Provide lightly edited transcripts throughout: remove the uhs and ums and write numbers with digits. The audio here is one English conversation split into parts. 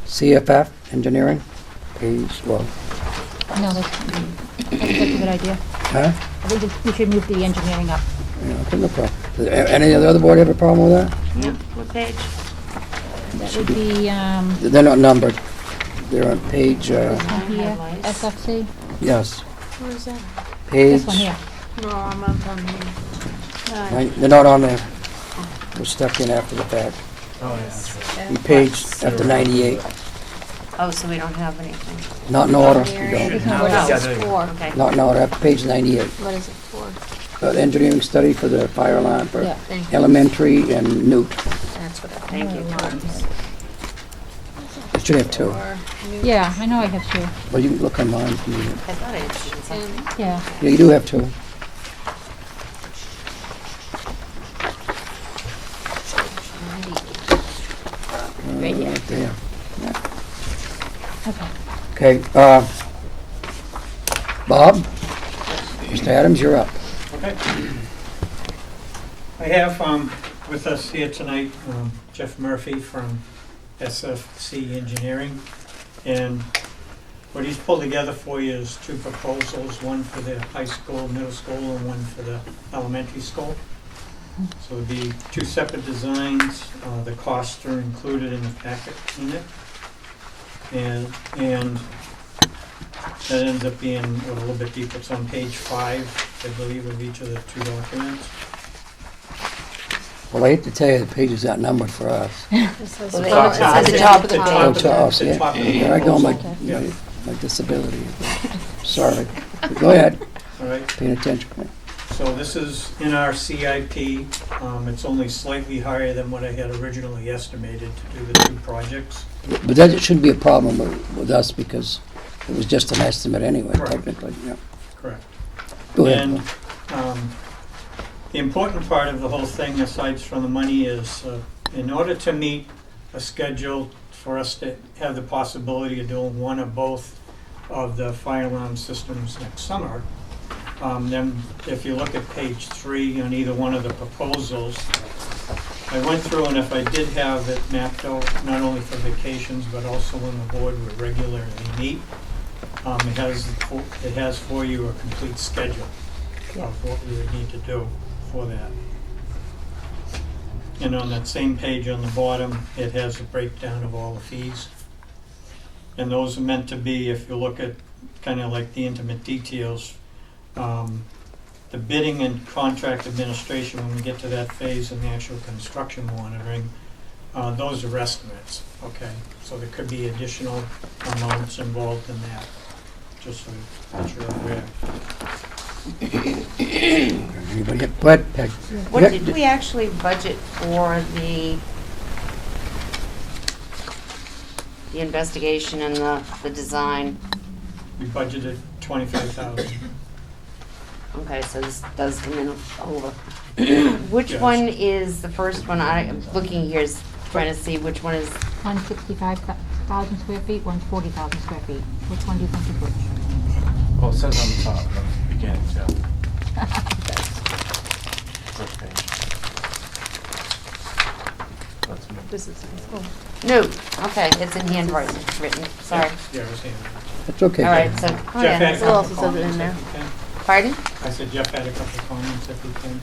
CFF Engineering, page, well, No, that's a good idea. huh? I think we should move the engineering up. Yeah, okay, no problem. Does any of the other board have a problem with that? Yep, what page? That would be, They're not numbered. They're on page, here, Highlights. SFC, yes, Where is that? page. this one here. No, I'm up on here. They're not on there. They're stuck in after the fact. Oh, yeah, that's right. The page after 98. Oh, so we don't have anything. Not in order. Here. You don't. There's No, no order. What Yeah, is there this you for? Okay. Not in order, after page 98. What is it for? Engineering study for the fire alarm for Yeah. Thank you. elementary and Newt. That's what I Thank you. It should have two. Yeah, I know I have two. Well, you can look online if you need it. I thought I had seen something. Yeah. Yeah, you do have two. Right here. Right there. Okay. Okay, Bob? Mr. Adams, you're up. Okay. I have with us here tonight Jeff Murphy from SFC Engineering. And what he's pulled together for you is two proposals, one for the high school, middle school, and one for the elementary school. So it'd be two separate designs. The costs are included in the packet in it. And that ends up being a little bit deeper. It's on page 5, I believe, of each of the two documents. Well, I hate to tell you, the pages aren't numbered for us. This says Well, top. it's at the top of the Top Oh, of page. to us, the yeah. top of the Yeah, I go on my, proposal. my Yeah. my disability. Sorry. Go ahead, All right. paying attention. So this is in our CIP. It's only slightly higher than what I had originally estimated to do the two projects. But that shouldn't be a problem with us because it was just an estimate anyway, Correct. technically, yeah. Correct. Go ahead. And the important part of the whole thing, aside from the money, is in order to meet a schedule for us to have the possibility of doing one or both of the fire alarm systems next summer, then if you look at page 3 on either one of the proposals, I went through and if I did have it mapped out, not only for vacations, but also when the board would regularly meet, it has for you a complete schedule of what we would need to do for that. And on that same page on the bottom, it has a breakdown of all the fees. And those are meant to be, if you look at kind of like the intimate details, the bidding and contract administration, when we get to that phase and the actual construction monitoring, those are estimates, okay? So there could be additional amounts involved in that, just so you're aware. Anybody have, go ahead, Peg. What Yeah, did we actually budget for the investigation and the design? We budgeted $25,000. Okay, so this does come in over. Which Yes. one is the first one? I'm looking here, is trying to see which one is, 165,000 square feet, 140,000 square feet. Which one do you think is which? Well, it says on the top, at the beginning, so. First page. That's me. This is, oh, no, okay, it's in handwriting, written, sorry. Yeah, I was saying. That's okay. All right, so, oh Jeff yeah, had a who else couple is it in comments there? if he can. pardon? I said Jeff had a couple of comments if he can.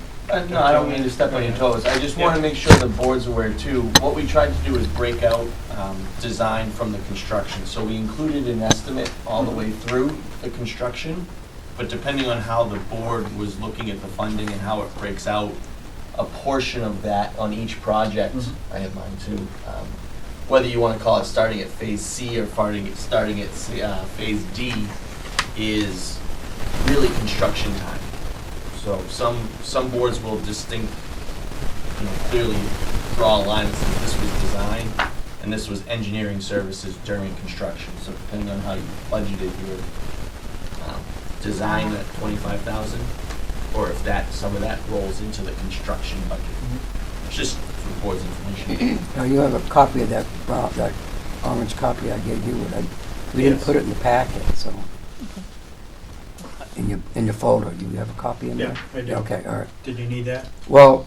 No, I don't mean to step on your toes. I just want to make sure the board's aware too. What we tried to do is break out design from the construction. So we included an estimate all the way through the construction, but depending on how the board was looking at the funding and how it breaks out, a portion of that on each project, I have mine too, whether you want to call it starting at phase C or starting at phase D, is really construction time. So some boards will clearly draw a line and say this was design and this was engineering services during construction. So depending on how you budgeted your design at 25,000, or if some of that rolls into the construction budget. It's just for the board's information. Now, you have a copy of that, that orange copy I gave you, we didn't Yes. put it in the packet, so. In your folder, do you have a copy in there? Yeah, I do. Okay, all right. Did you need that? Well,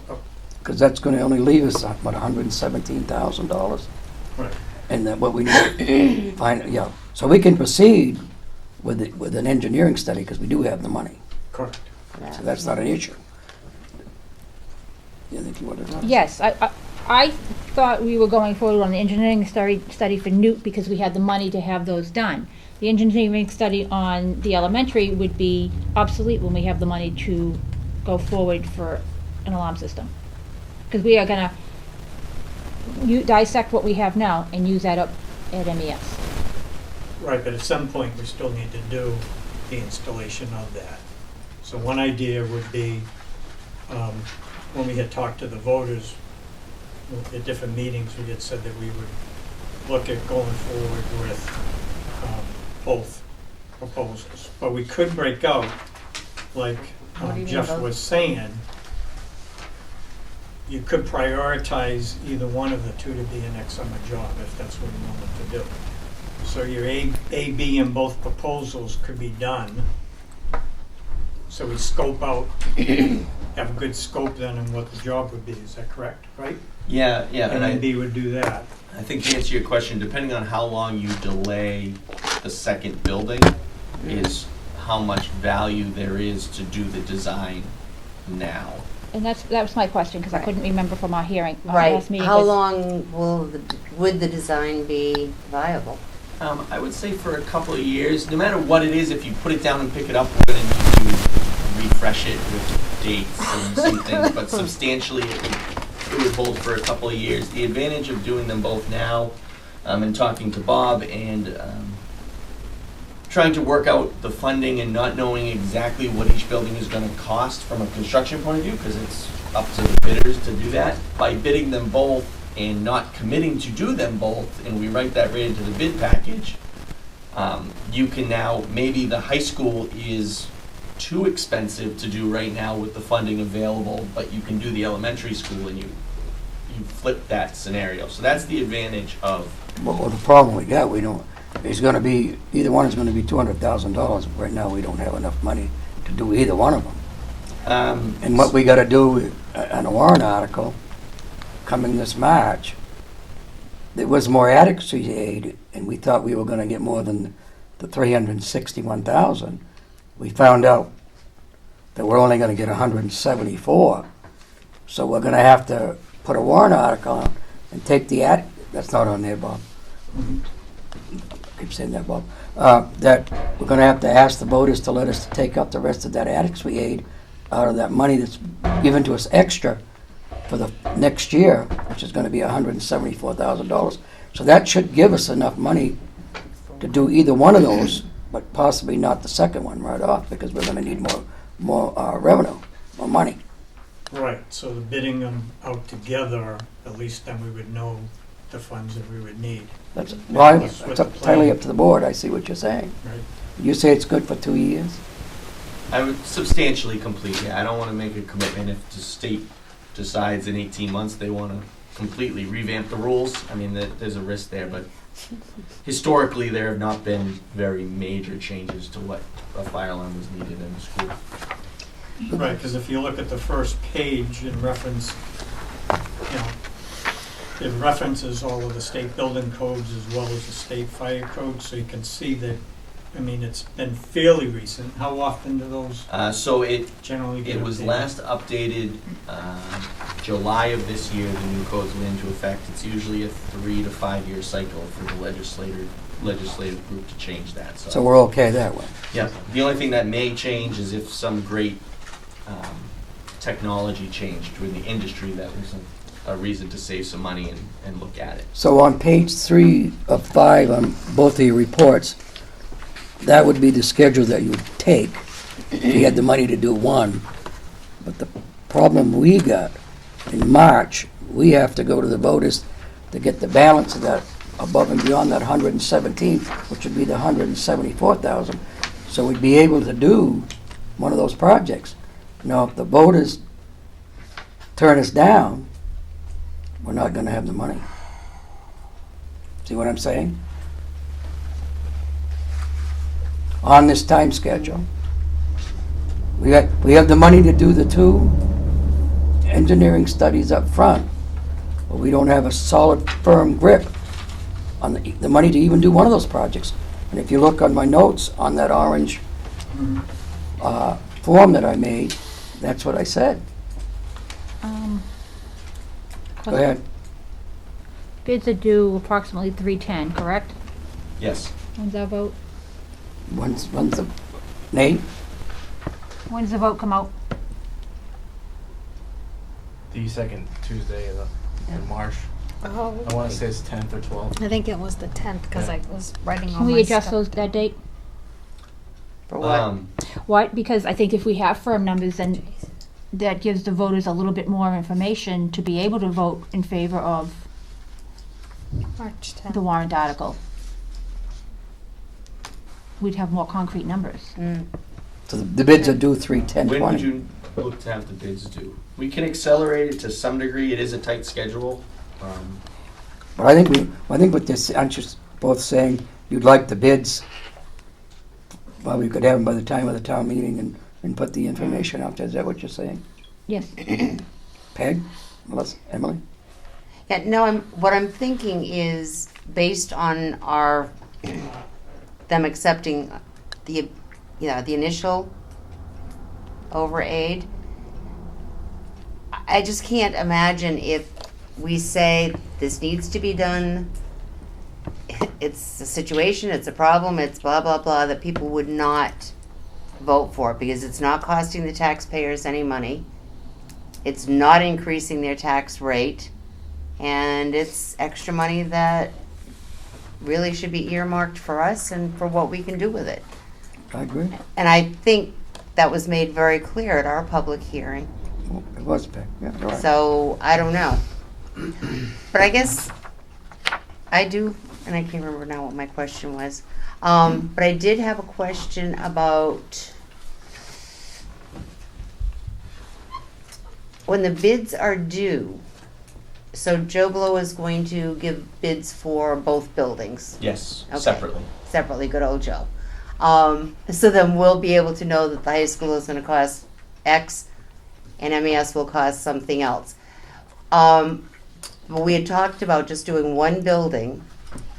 because that's gonna only leave us, what, $117,000? Right. And that what we need to find, so we can proceed with an engineering study, because we do have the money. Correct. So that's not an issue. You think you wanted to? Yes, I thought we were going forward on the engineering study for Newt because we had the money to have those done. The engineering study on the elementary would be obsolete when we have the money to go forward for an alarm system. Because we are gonna dissect what we have now and use that up at MES. Right, but at some point, we still need to do the installation of that. So one idea would be, when we had talked to the voters at different meetings, we had said that we would look at going forward with both proposals. But we could break out, like What do you mean Jeff both? was saying, you could prioritize either one of the two to be a next summer job, if that's what you wanted to do. So your A, B, and both proposals could be done. So we scope out, have a good scope then on what the job would be, is that correct, right? Yeah, And and then B would do that. I think to answer your question, depending on how long you delay the second building, is how much value there is to do the design now. And that was my question, because I Right. couldn't remember from our hearing, our Right, last meeting. how 'cause- long would the design be viable? I would say for a couple of years, no matter what it is, if you put it down and pick it up, we're gonna need to refresh it with dates and some things, but substantially it would hold for a couple of years. The advantage of doing them both now, and talking to Bob and trying to work out the funding and not knowing exactly what each building is gonna cost from a construction point of view, because it's up to the bidders to do that. By bidding them both and not committing to do them both, and we write that right into the bid package, you can now, maybe the high school is too expensive to do right now with the funding available, but you can do the elementary school and you flip that scenario. So that's the advantage of, Well, the problem we got, it's gonna be, either one is gonna be $200,000. Right now, we don't have enough money to do either one of them. And what we gotta do on a warrant article, coming this March, there was more adequacy aid, and we thought we were gonna get more than the $361,000. We found out that we're only gonna get 174. So we're gonna have to put a warrant article on and take that's not on there, Bob. I keep saying that, Bob. That we're gonna have to ask the voters to let us take up the rest of that adequacy aid out of that money that's given to us extra for the next year, which is gonna be $174,000. So that should give us enough money to do either one of those, but possibly not the second one right off, because we're gonna need more revenue, more money. Right, so the bidding them out together, at least then we would know the funds that we would need, That's That's what it's the entirely plan- up to the board. I see what you're saying. right? You say it's good for 2 years? I would substantially complete, yeah. I don't wanna make a commitment if the state decides in 18 months they wanna completely revamp the rules. I mean, there's a risk there, but historically, there have not been very major changes to what a fire alarm was needed in the school. Right, because if you look at the first page in reference, it references all of the state building codes as well as the state fire code, so you can see that, I mean, it's been fairly recent. How often do those So it generally get It was updated? last updated July of this year, the new codes went into effect. It's usually a 3 to 5 year cycle for the legislative group to change that, So we're okay that way. Yeah, the only thing that may change is if some great technology changed in the industry, that was a reason to save some money and look at it. So on page 3 of 5 on both of your reports, that would be the schedule that you would take if you had the money to do one. But the problem we got, in March, we have to go to the voters to get the balance of that above and beyond that 117, which would be the 174,000. So we'd be able to do one of those projects. Now, if the voters turn us down, we're not gonna have the money. See what I'm saying? On this time schedule. We have the money to do the 2 engineering studies up front, but we don't have a solid, firm grip on the money to even do one of those projects. And if you look on my notes on that orange form that I made, that's what I said. Go ahead. Bids are due approximately 310, correct? Yes. When's our vote? When's the, Nate? When does the vote come out? The second Tuesday in March. Oh, I want to say it's 10th or 12th. I think it was the 10th because I was writing all Can my we adjust stuff. those, that date? For what? What? Because I think if we have firm numbers, then that gives the voters a little bit more information to be able to vote in favor of March 10th. the warrant article. We'd have more concrete numbers. So the bids are due 3/10/20. When would you look to have the bids due? We can accelerate it to some degree. It is a tight schedule. But I think what this, aren't you both saying, you'd like the bids, well, we could have them by the time of the town meeting and put the information out there. Is that what you're saying? Yes. Peg? Melissa? Emily? Yeah, no, what I'm thinking is based on them accepting the initial overaid. I just can't imagine if we say this needs to be done, it's a situation, it's a problem, it's blah, blah, blah, that people would not vote for it because it's not costing the taxpayers any money. It's not increasing their tax rate. And it's extra money that really should be earmarked for us and for what we can do with it. I agree. And I think that was made very clear at our public hearing. Oh, it was Peg, yeah, you're right. So, I don't know. But I guess I do, and I can't remember now what my question was. But I did have a question about when the bids are due. So Joe Blow is going to give bids for both buildings. Yes, Okay. separately. Good old Joe. So then we'll be able to know that the high school is going to cost X and MES will cost something else. But we had talked about just doing one building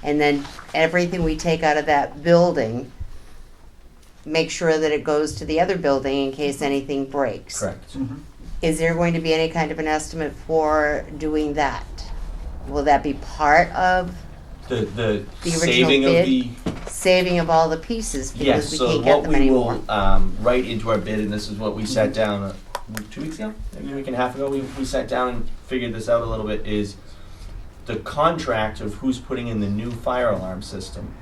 and then everything we take out of that building, make sure that it goes to the other building in case anything breaks. Correct. Is there going to be any kind of an estimate for doing that? Will that be part of The The original saving of bid? the saving of all the pieces because yes. we So can't get what them we anymore? will write into our bid, and this is what we sat down 2 weeks ago, maybe a week and a half ago. We sat down and figured this out a little bit. Is the contract of who's putting in the new fire alarm system?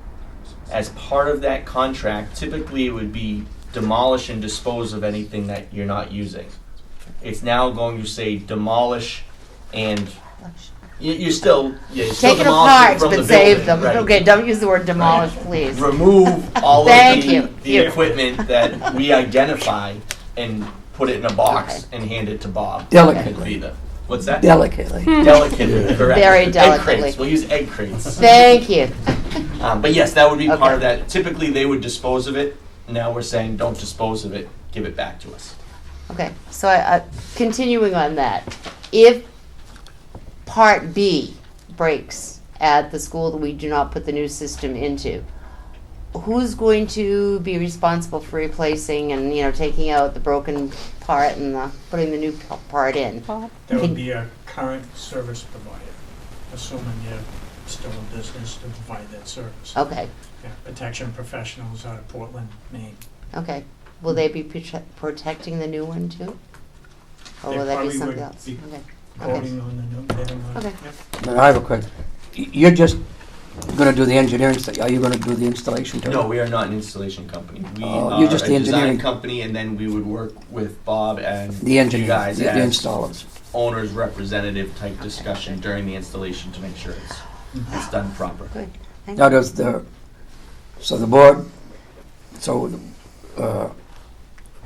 As part of that contract, typically it would be demolish and dispose of anything that you're not using. It's now going to say demolish and you're still Take it demolishing apart, from but the save building, them. right. Okay, don't use the word demolish, please. Remove all Thank of you. the equipment that we identify and put it in a box and hand it to Bob. Delicately. And what's that? Delicately. Delicately, correct. Very Egg delicately. crates. We'll use egg crates. Thank you. But yes, that would be part Okay. of that. Typically, they would dispose of it. Now we're saying, don't dispose of it. Give it back to us. Okay, so continuing on that, if Part B breaks at the school that we do not put the new system into, who's going to be responsible for replacing and, taking out the broken part and putting the new part in? Bob? That would be a current service provider, assuming you're still in business to provide that service. Okay, Yeah, Protection Professionals out of Portland, Maine. okay. Will they be protecting the new one too? Or They will that be probably something would else? be Okay. Quoting on the new bidding on it. Okay. Yep. Now, I have a question. You're just gonna do the engineering stuff. Are you gonna do the installation too? No, we are not an installation company. We Oh, are you're just a the design engineering- company, and then we would work with Bob and The you engineer, guys the as installers. owner's representative type discussion during the installation to make sure it's done proper. Good. Thank Now, you. so the board,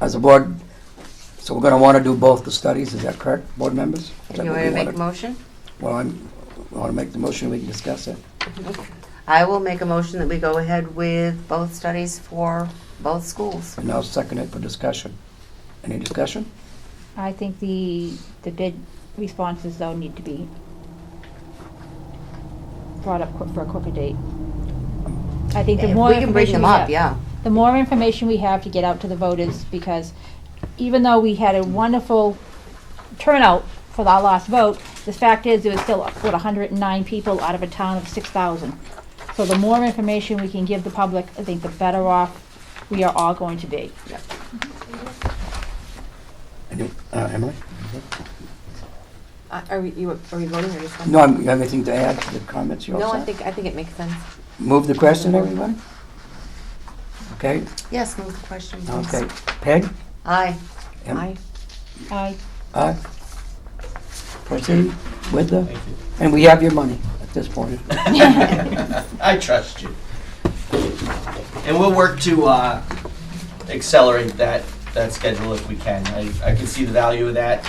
as a board, so we're gonna wanna do both the studies, is that correct, board members? Is that You what want we to make a wanna- motion? Well, I wanna make the motion, we can discuss it. I will make a motion that we go ahead with both studies for both schools. And I'll second it for discussion. Any discussion? I think the bid responses though need to be brought up for a quicker date. I think the If more we can bring information them we up, have, yeah. the more information we have to get out to the voters, because even though we had a wonderful turnout for our last vote, the fact is there was still, 109 people out of a town of 6,000. So the more information we can give the public, I think the better off we are all going to be. Emily? Are we voting or just? No, you have anything to add to the comments you all No, said? I think it makes sense. Move the question, everybody? Okay, Yes, move the question, please. okay. Peg? Aye. Em- Aye. Aye. Aye. Proceed with the, Thank you. and we have your money at this point. I trust you. And we'll work to accelerate that schedule if we can. I can see the value of that.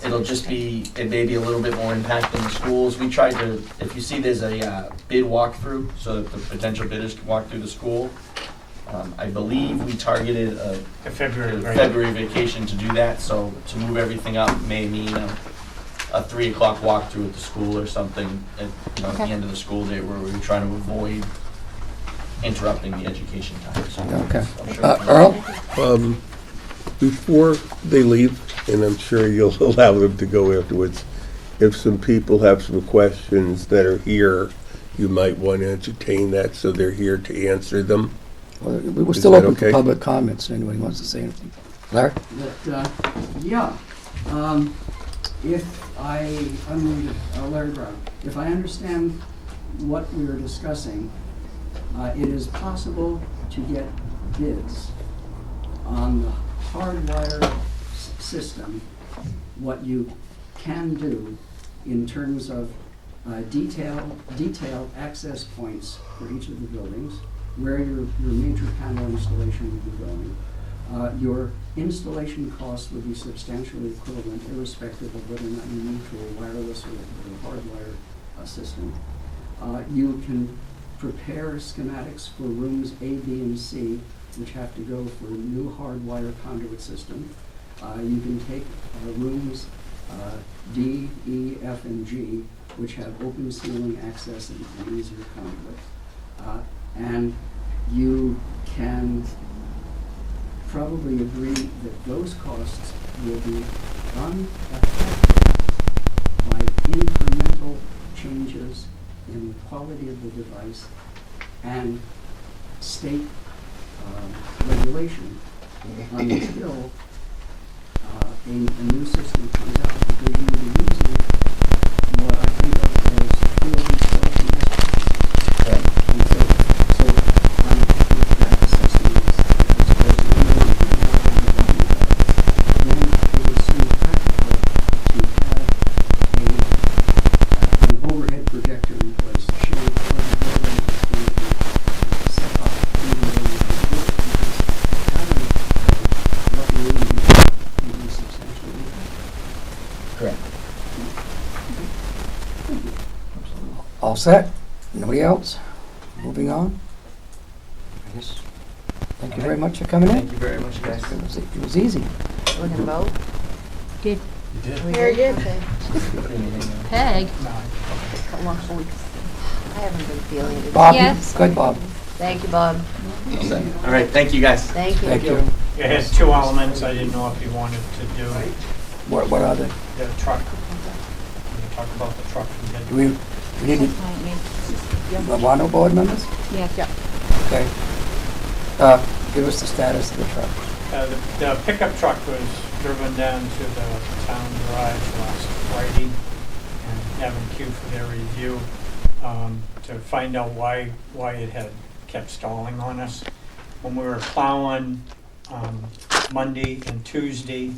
It'll just be, it may be a little bit more impact in the schools. We tried to, if you see there's a bid walkthrough, so that the potential bidders can walk through the school. I believe we targeted a The February, right? February vacation to do that, so to move everything up may mean a 3 o'clock walkthrough at the school or something at, at the Okay. end of the school day where we're trying to avoid interrupting the education time. So Okay. I'm sure Earl? Before they leave, and I'm sure you'll allow them to go afterwards, if some people have some questions that are here, you might want to entertain that so they're here to answer them. Well, we were Is still that open for okay? public comments. Anybody wants to say anything? Larry? Yeah, if I'm Larry Brown, if I understand what we are discussing, it is possible to get bids on the hardwire system, what you can do in terms of detailed access points for each of the buildings, where your major panel installation would be going. Your installation costs would be substantially equivalent, irrespective of whether or not you move to a wireless or a hardwire system. You can prepare schematics for rooms A, B, and C, which have to go for a new hardwire conduit system. You can take rooms D, E, F, and G, which have open ceiling access and easier conduit. And you can probably agree that those costs will be unaffected by incremental changes in the quality of the device and state regulation until a new system comes out, because you will be using what I think of as field installation expertise. Right. And so if that system is then it would seem practical to have an overhead projector in place, showing how the building is going to be set up, even though you can do it, because having what you need would be substantially different. Correct. All set? Nobody else? Moving on? I guess, thank you very much for coming in. Thank you very much, guys. It was easy. We're gonna vote? Good. You did. Very good. Peg? I haven't been feeling it. Bob? Yes. Good, Bob. Thank you, Bob. All right, thank you, guys. Thank you. Thank you. It has two elements. I didn't know if you wanted to do What are they? the truck. We talk about the truck again. Do we need to, want no board members? Yes. Okay. Give us the status of the truck. The pickup truck was driven down to the town garage last Friday and having queue for their review to find out why it had kept stalling on us. When we were plowing Monday and Tuesday,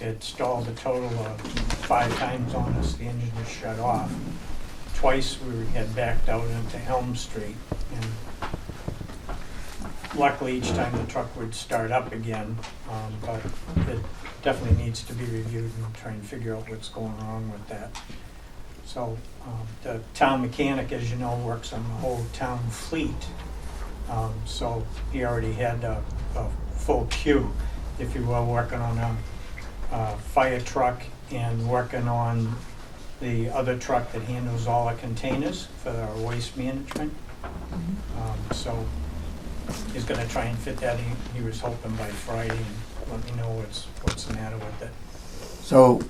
it stalled a total of 5 times on us. The engine was shut off. Twice we had backed out into Elm Street, and luckily each time the truck would start up again, but it definitely needs to be reviewed and try and figure out what's going wrong with that. So the town mechanic, as you know, works on the whole town fleet. So he already had a full queue, if you will, working on a fire truck and working on the other truck that handles all our containers for our waste management. So he's gonna try and fit that in. He was hoping by Friday and let me know what's the matter with it. So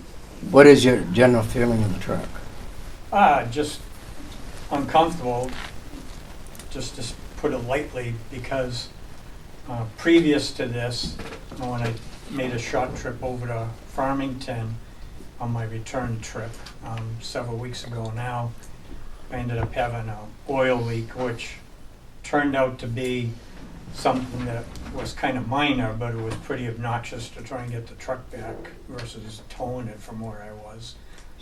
what is your general feeling of the truck? Just uncomfortable, just to put it lightly, because previous to this, when I made a short trip over to Farmington on my return trip several weeks ago now, I ended up having an oil leak, which turned out to be something that was kind of minor, but it was pretty obnoxious to try and get the truck back versus towing it from where I was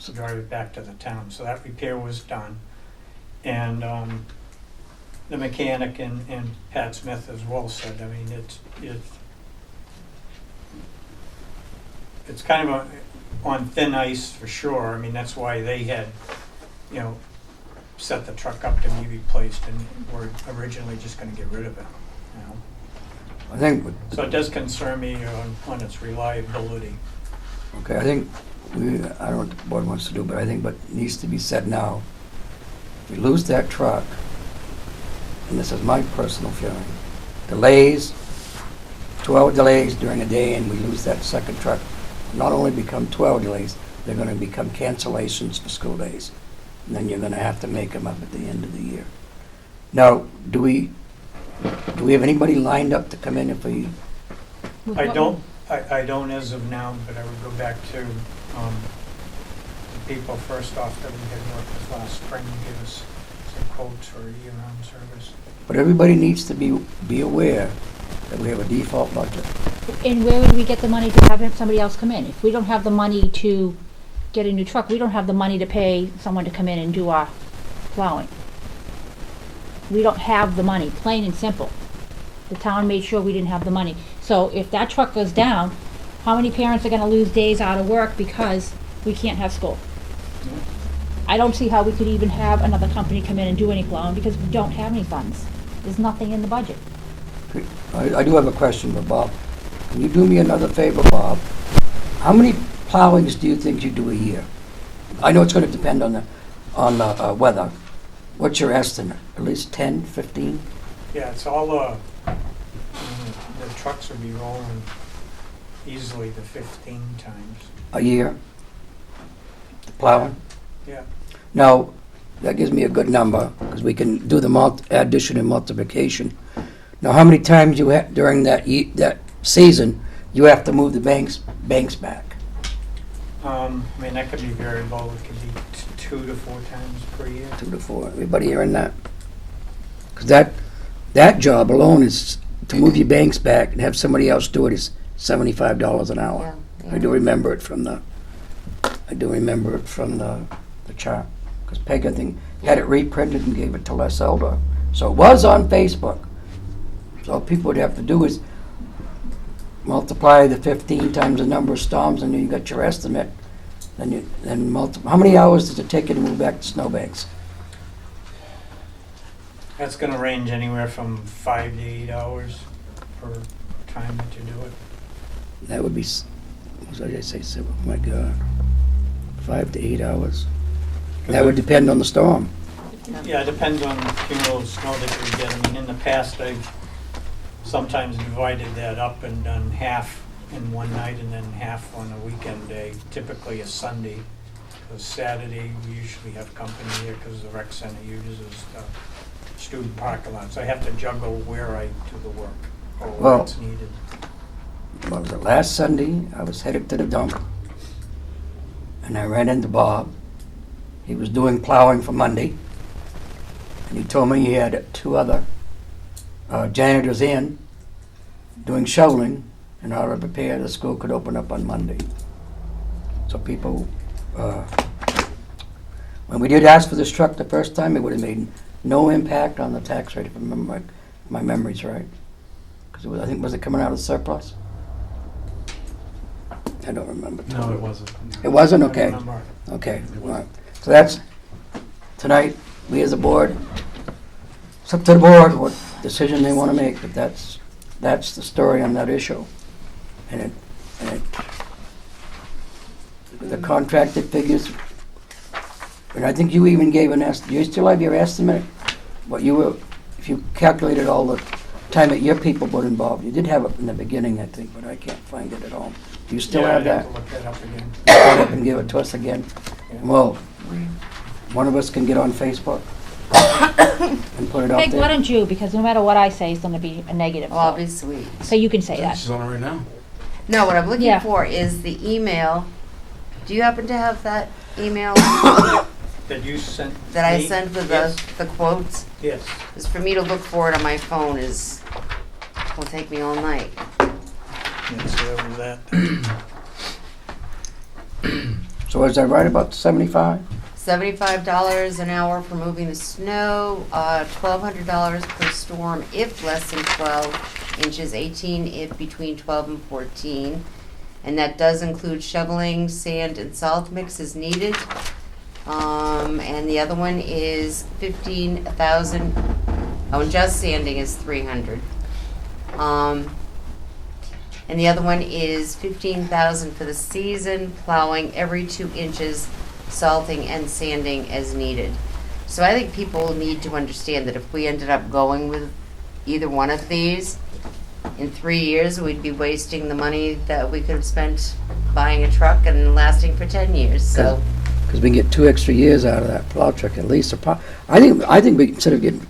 to drive it back to the town. So that repair was done. And the mechanic and Pat Smith as well said, I mean, it's kind of on thin ice for sure. I mean, that's why they had, set the truck up to be replaced, and were originally just going to get rid of it. I think, So it does concern me on its reliability. okay, I think, I don't know what the board wants to do, but I think what needs to be said now, if we lose that truck, and this is my personal feeling, delays, 2-hour delays during the day, and we lose that second truck, not only become 12 delays, they're gonna become cancellations for school days. And then you're gonna have to make them up at the end of the year. Now, do we have anybody lined up to come in if we, I don't as of now, but I would go back to the people first off that we had worked with last spring to give us some quotes for a year-round service. but everybody needs to be aware that we have a default budget. And where would we get the money to have somebody else come in? If we don't have the money to get a new truck, we don't have the money to pay someone to come in and do our plowing. We don't have the money, plain and simple. The town made sure we didn't have the money. So if that truck goes down, how many parents are gonna lose days out of work because we can't have school? I don't see how we could even have another company come in and do any plowing because we don't have any funds. There's nothing in the budget. I do have a question for Bob. Can you do me another favor, Bob? How many plowings do you think you do a year? I know it's gonna depend on the weather. What's your estimate? At least 10, 15? Yeah, it's all, the trucks would be rolling easily to 15 times. A year? The plowing? Yeah. Now, that gives me a good number, because we can do the addition and multiplication. Now, how many times you have, during that season, you have to move the banks back? I mean, that could be variable. It could be 2 to 4 times per year. 2 to 4. Everybody hearing that? Because that job alone is, to move your banks back and have somebody else do it is $75 an hour. Yeah. I do remember it from the chart. Because Peg, I think, had it reprinted and gave it to Les Elder. So it was on Facebook. So all people would have to do is multiply the 15 times the number of storms, and then you got your estimate. Then multiply. How many hours does it take you to move back to snowbanks? That's going to range anywhere from 5 to 8 hours per time that you do it. That would be, what did I say? Oh my God. 5 to 8 hours. That would depend on the storm. Yeah, it depends on the cumulative snow that you get. I mean, in the past, I've sometimes divided that up and done half in one night and then half on a weekend day, typically a Sunday. Because Saturday, we usually have company here because the rec center uses the student parking lot. So I have to juggle where I do the work or where Well, it's needed. What was it, last Sunday, I was headed to the dump, and I ran into Bob. He was doing plowing for Monday, and he told me he had 2 other janitors in doing shoveling in order to prepare the school could open up on Monday. So people, when we did ask for this truck the first time, it would have made no impact on the tax rate, if I remember my memory's right. Because I think, was it coming out of surplus? I don't remember. No, it wasn't. It wasn't? I Okay. remember. Okay. All right. So that's, tonight, we as a board, it's up to the board what decision they want to make, but that's the story on that issue. And the contracted figures And I think you even gave an estimate, you still have your estimate? What you were, if you calculated all the time that your people were involved, you did have it in the beginning, I think, but I can't find it at all. Do you still Yeah, have I'd that? to look that up again. Look it up and give it to us again? Yeah. Well, one of us can get on Facebook and put it out Peg, why there. don't you, because no matter what I say, it's gonna be a negative. Oh, I'll be sweet. So you can say that. She's on it right now. No, what I'm looking Yeah. for is the email. Do you happen to have that email That you sent that I me? sent with Yes. the quotes? Yes. Because for me to look for it on my phone will take me all night. Yes, there was that. So is that right about 75? $75 an hour for moving the snow, $1,200 per storm if less than 12 inches, 18 if between 12 and 14. And that does include shoveling, sand, and salt mix as needed. And the other one is 15,000. Oh, and just sanding is 300. And the other one is 15,000 for the season, plowing every 2 inches, salting and sanding as needed. So I think people need to understand that if we ended up going with either one of these, in 3 years, we'd be wasting the money that we could have spent buying a truck and lasting for 10 years, so. Because we can get 2 extra years out of that plow truck at least. I think we, instead of getting,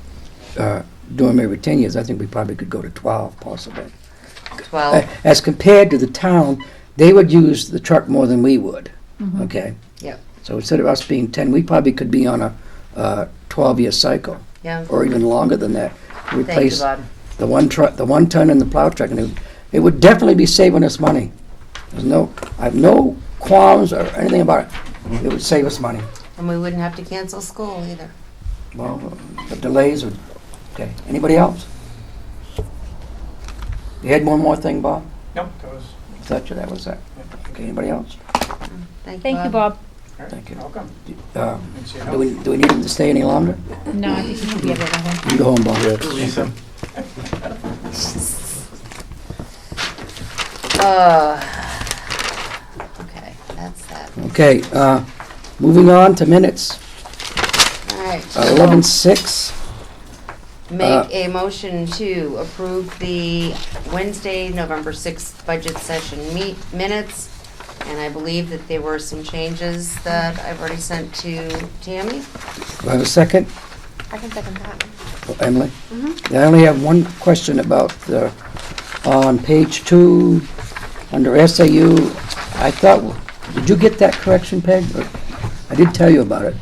doing them every 10 years, I think we probably could go to 12 possibly. 12, As compared to the town, they would use the truck more than we would, okay? Yep. So instead of us being 10, we probably could be on a 12-year cycle, yeah. or even longer than that. Thank you, Replace Bob. the one truck, the 1 ton and the plow truck, and it would definitely be saving us money. I have no qualms or anything about it. It would save us money. And we wouldn't have to cancel school either. Well, the delays would, okay. Anybody else? You had one more thing, Bob? Nope, that was, Thought you that was that. Okay, anybody else? Thank Thank you, Bob. all right, Thank you. welcome. Um, Thanks for your Do help. we need him to stay any longer? No, I think you should be able to go home. You can go home, Bob. Lisa. Okay, that's that. Okay, moving on to minutes. All right. 11:06. Make a motion to approve the Wednesday, November 6th budget session minutes. And I believe that there were some changes that I've already sent to Tammy. Do I have a second? I can second that. Oh, Emily? I only have one question about on page 2, under SAU. I thought, did you get that correction, Peg? Or- I did tell you about it.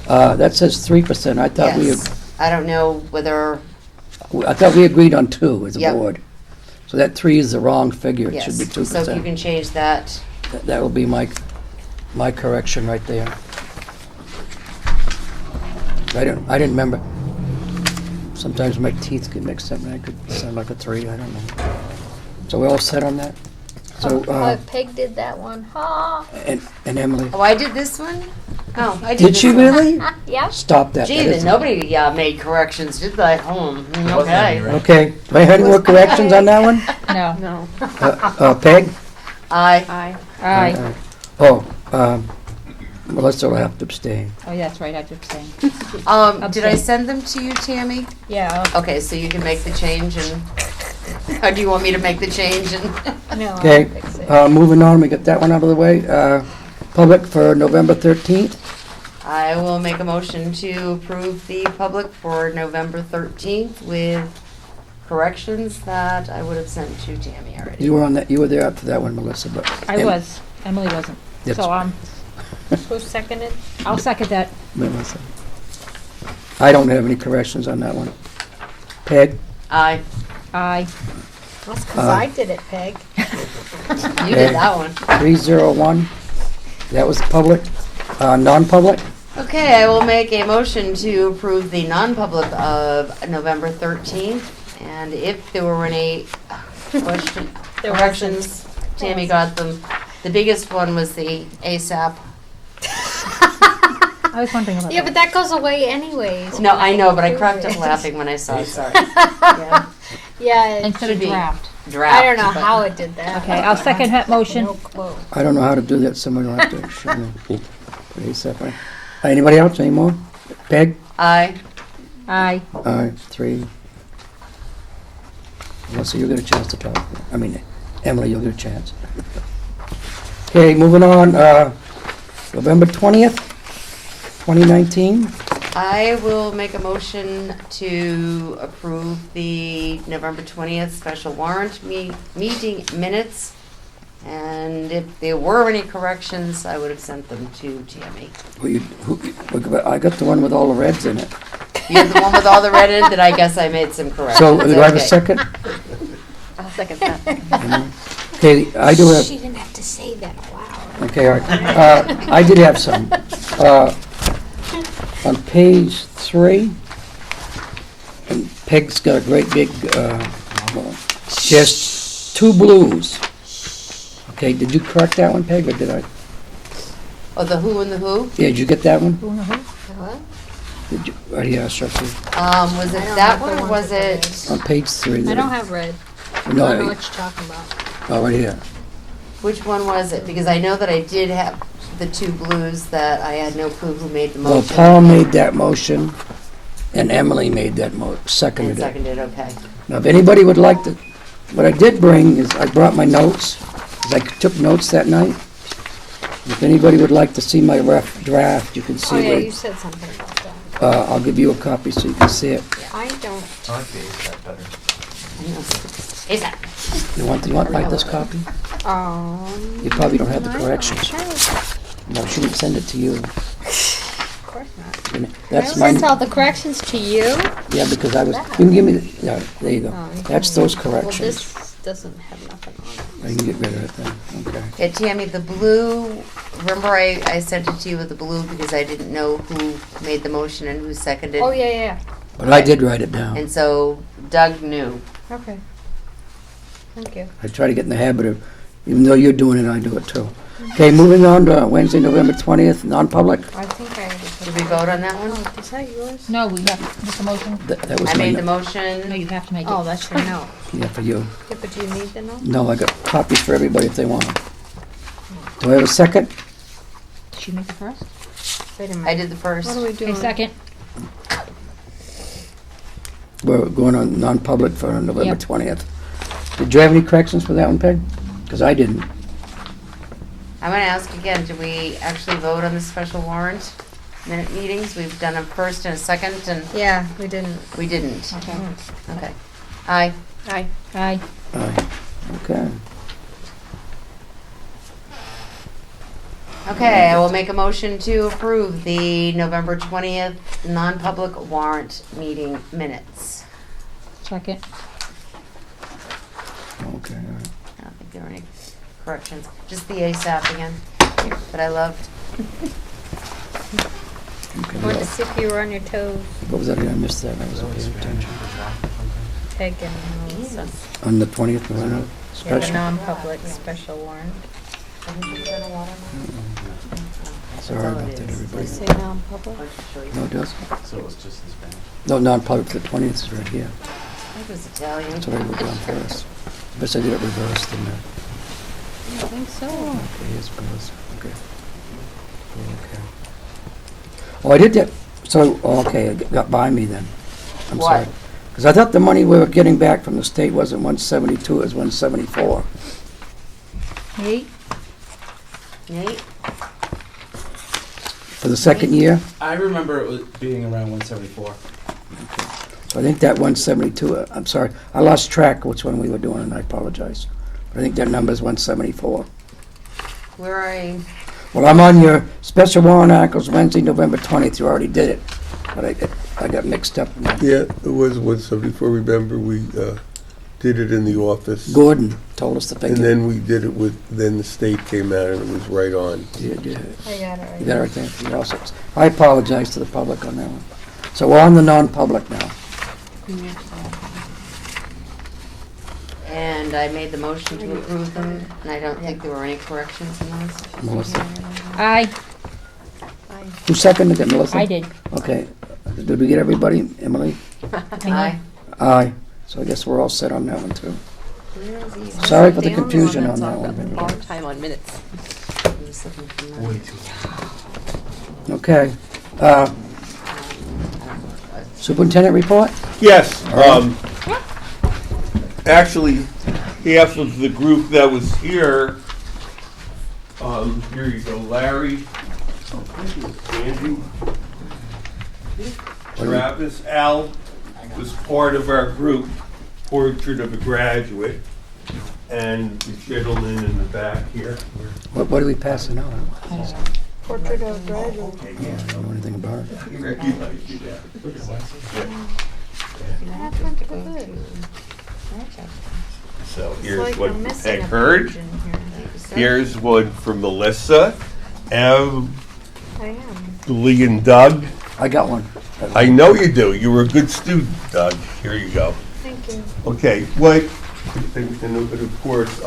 That says 3%. I thought Yes. I don't know whether, we agreed on 2 as a Yep. board. So that 3 is the wrong figure. It yes. should be 2%. So if you can change that. That will be my correction right there. I didn't remember. Sometimes my teeth get mixed up and I could sound like a 3, I don't know. So we're all set on that? So, Peg did that one. Ha! and Emily, Oh, I did this one? No, I did did this she one. really? Yeah. Stop that. Gee, That then isn't- nobody made corrections, did they? Okay. Okay, do I have any more corrections on that one? No. No. Peg? Aye. Aye. Aye. Oh, Melissa will have to abstain. Oh, yeah, that's right, I have to abstain. Did I Abstain. send them to you, Tammy? Yeah, Okay, so you can make the change and, or do you want me to make the change and? No, I'll Okay, fix it. moving on, we got that one out of the way. Public for November 13th. I will make a motion to approve the public for November 13th with corrections that I would have sent to Tammy already. You were on that, you were there after that one, Melissa, but. I was. Emily wasn't. That's- So, Who seconded? I'll second that. Melissa. I don't have any corrections on that one. Peg? Aye. Aye. That's because I did it, Peg. You did that one. 301. That was public. Non-public? Okay, I will make a motion to approve the non-public of November 13th. And if there were any There corrections, Tammy got them. The biggest one was the ASAP. I was wondering about that. Yeah, but that goes away anyways. No, I know, but I cracked Approve up it. laughing when I saw it, sorry. Yeah. Yeah, it Instead should of be. draft. Draft. I don't know but- how it did that. Okay, I'll second that motion. No clue. I don't know how to do that. Somebody will have to show me. Put ASAP, right? Anybody else, any more? Peg? Aye. Aye. Aye, 3. Melissa, you'll get a chance to talk. I mean, Emily, you'll get a chance. Okay, moving on, November 20th, 2019. I will make a motion to approve the November 20th special warrant meeting minutes. And if there were any corrections, I would have sent them to Tammy. I got the one with all the reds in it. You're the one with all the red in it, then I guess I made some corrections. So, do I have a Okay. second? I'll second that. Okay, I do have, She didn't have to say that, wow. okay, all right. I did have some. On page 3, and Peg's got a great big, she has 2 blues. Okay, did you correct that one, Peg, or did I? Oh, the who and the who? Yeah, did you get that one? What? Did you, right here, I'll show you. Was it I don't that have the one or ones was with the it, On page 3. I don't have red. I don't know No, what you're talking about. oh, right here. which one was it? Because I know that I did have the 2 blues that I had no clue who made the Well, motion. Paul made that motion, and Emily made that And seconded it. seconded, okay. Now, if anybody would like to, what I did bring is, I brought my notes, 'cause I took notes that night. If anybody would like to see my rough draft, you can see Oh, yeah, you it. said something about that. I'll give you a copy so you can see it. I don't. I like the ASAP better. Is that? You want like this copy? You probably don't have the corrections. No, she didn't send it to you. Of course not. And I That's my, sent all the corrections to you? yeah, because I was, you can give me, yeah, there you go. Oh, you That's can- those Well, corrections. this doesn't have nothing on it. I can get rid of it then, okay. Yeah, Tammy, the blue, remember I sent it to you with the blue because I didn't know who made the motion and who seconded? Oh, yeah. But I did write it down. And so Doug knew. Okay. Thank you. I try to get in the habit of, even though you're doing it, I do it too. Okay, moving on to Wednesday, November 20th, non-public. I think I already put Did we that. vote on that one? Oh, is that yours? No, we have, make a motion. That was I my made the no- No, motion. you have to make it. Oh, that's your note. Yeah, for you. Yeah, but do you need the note? No, I got copies for everybody if they want them. Do I have a second? Did she make it first? Wait a minute. I did the first. What are we Okay, doing? second. We're going on non-public for November Yep. 20th. Did you have any corrections for that one, Peg? Because I didn't. I'm gonna ask again, did we actually vote on the special warrant minute meetings? We've done a first and a second and Yeah, we didn't. we didn't. Okay. Okay. Aye. Aye. Aye. Aye. Okay. Okay, I will make a motion to approve the November 20th non-public warrant meeting minutes. Second. Okay, all right. I don't think there were any corrections, just the ASAP again, that I loved. Okay, I wanted to yeah. see if you were on your toes, What was that? I missed that. I was Always paying Spanish attention. for draft or something. Peg and Melissa. On the 20th, November, Yeah, the special. non-public special warrant. Sorry about that, Does everybody. it say non-public? No, it doesn't. So it was just in Spanish. No, non-public, the 20th is right here. I think it was Italian. That's what I wrote down first. Guess I did it reversed, didn't I? I think so. Okay, here's Melissa. Okay. Okay. Oh, I did that. So, okay, it got by me then. I'm What? sorry. Because I thought the money we were getting back from the state wasn't 172, it was 174. Eight. Nate? For the second year. I remember it was being around 174. So I think that 172, I'm sorry, I lost track of which one we were doing, and I apologize. But I think that number is 174. Where are you? Well, I'm on your special warrant articles Wednesday, November 20th. You already did it, but I got mixed up. Yeah, it was 174. Remember, we did it in the office. Gordon told us to And figure. then we did it with, then the state came out and it was right on. Yeah, I got it right. you got it right there. You also- I apologize to the public on that one. So we're on the non-public now. And I made the motion to approve them, and I don't think there were any corrections in those. Melissa. Aye. Who seconded it, Melissa? I did. Okay. Did we get everybody? Emily? Aye. Aye. So I guess we're all set on that one, too. Where is he? Sorry for the The only confusion on that's that got one. a everybody. long time on minutes. I'm just looking for that. Way too long. Okay. Superintendent report? Yes, actually, half of the group that was here, here you go, Larry, Andy, Travis, Al was part of our group, Portrait of a Graduate, and the gentleman in the back here. What are we passing out? Portrait of graduate. Okay, I don't know anything about it. you recognize you there. So here's what Peg heard. Here's one from Melissa, Ev, I am. Lee, and Doug. I got one. I know you do. You were a good student, Doug. Here you go. Thank you. Okay, what, and of course,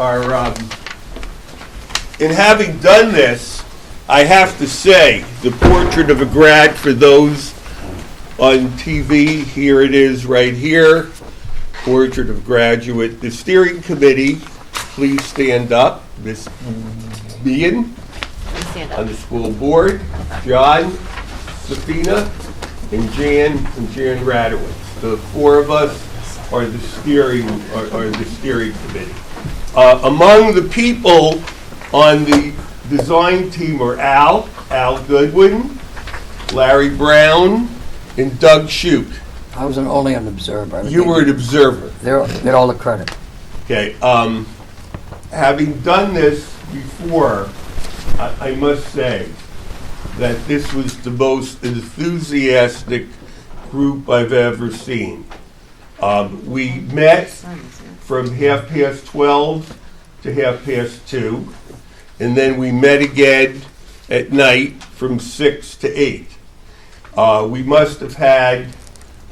in having done this, I have to say, the Portrait of a Grad, for those on TV, here it is right here, Portrait of Graduate. The steering committee, please stand up. Miss Meehan on the school board, John, Safina, and Jan Radowitz. The four of us are the steering committee. Among the people on the design team are Al Goodwin, Larry Brown, and Doug Shute. I was only an observer. You were an observer. Get all the credit. Okay, having done this before, I must say that this was the most enthusiastic group I've ever seen. We met from 12:30 to 2:30, and then we met again at night from 6 to 8. We must have had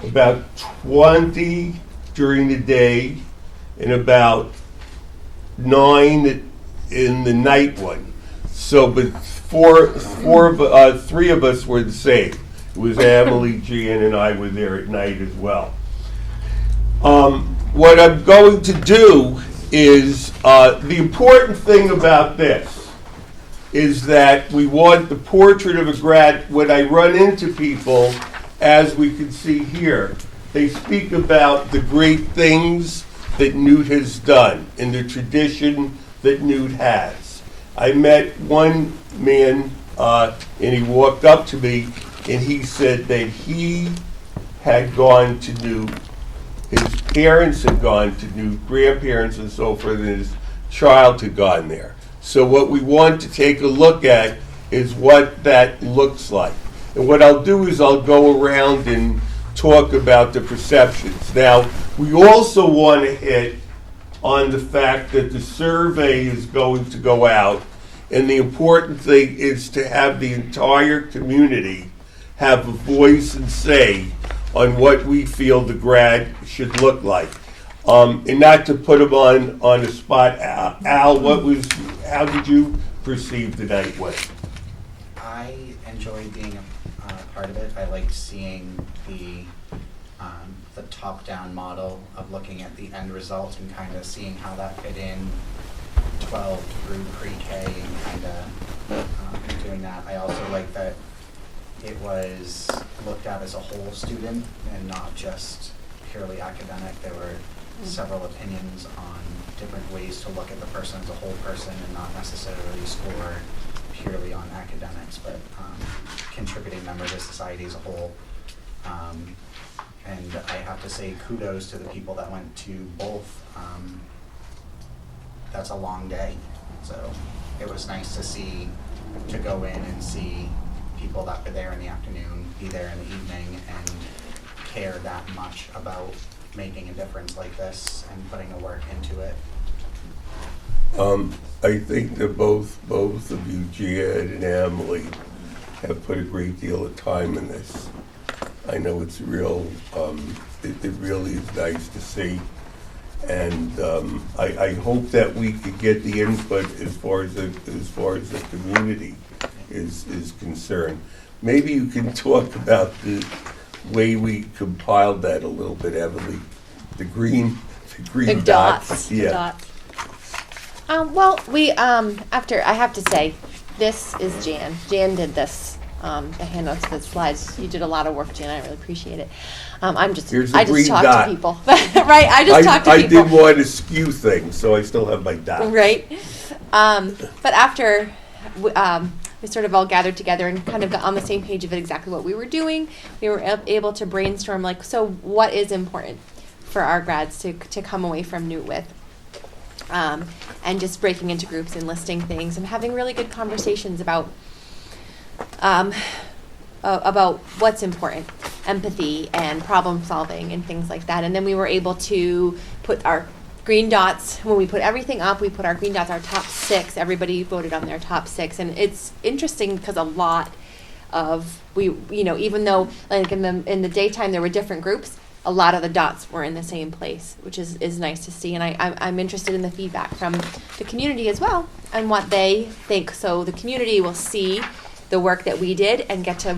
about 20 during the day and about 9 in the night one. So, but three of us were the same. It was Emily, Jan, and I were there at night as well. What I'm going to do is, the important thing about this is that we want the Portrait of a Grad. When I run into people, as we can see here, they speak about the great things that Newt has done and the tradition that Newt has. I met one man, and he walked up to me, and he said that he had gone to Newt, his parents had gone to Newt, grandparents and so forth, and his child had gone there. So what we want to take a look at is what that looks like. And what I'll do is I'll go around and talk about the perceptions. Now, we also want to hit on the fact that the survey is going to go out, and the important thing is to have the entire community have a voice and say on what we feel the grad should look like. And not to put them on the spot, Al, how did you perceive the night went? I enjoyed being a part of it. I liked seeing the top-down model of looking at the end result and kind of seeing how that fit in 12 through pre-K and kind of doing that. I also like that it was looked at as a whole student and not just purely academic. There were several opinions on different ways to look at the person as a whole person and not necessarily score purely on academics, but contributing member to society as a whole. And I have to say kudos to the people that went to both. That's a long day, so it was nice to go in and see people that were there in the afternoon, be there in the evening, and care that much about making a difference like this and putting the work into it. I think that both of you, Jan and Emily, have put a great deal of time in this. I know it's real, it really is nice to see. And I hope that we could get the input as far as the community is concerned. Maybe you can talk about the way we compiled that a little bit, Emily. The green dots. The Yeah. dots. Well, we, after, I have to say, this is Jan. Jan did this the handouts, the slides. You did a lot of work, Jan. I really appreciate it. Here's the I just green talk dot. to people, right? I just talk to I people. did want to skew things, so I still have my dots. Right. But after we sort of all gathered together and kind of got on the same page of exactly what we were doing, we were able to brainstorm, like, so what is important for our grads to come away from Newt with? And just breaking into groups and listing things and having really good conversations about what's important, empathy and problem solving and things like that. And then we were able to put our green dots, when we put everything up, we put our green dots, our top 6, everybody voted on their top 6. And it's interesting because a lot of, even though like in the daytime there were different groups, a lot of the dots were in the same place, which is nice to see. And I'm interested in the feedback from the community as well and what they think. So the community will see the work that we did and get to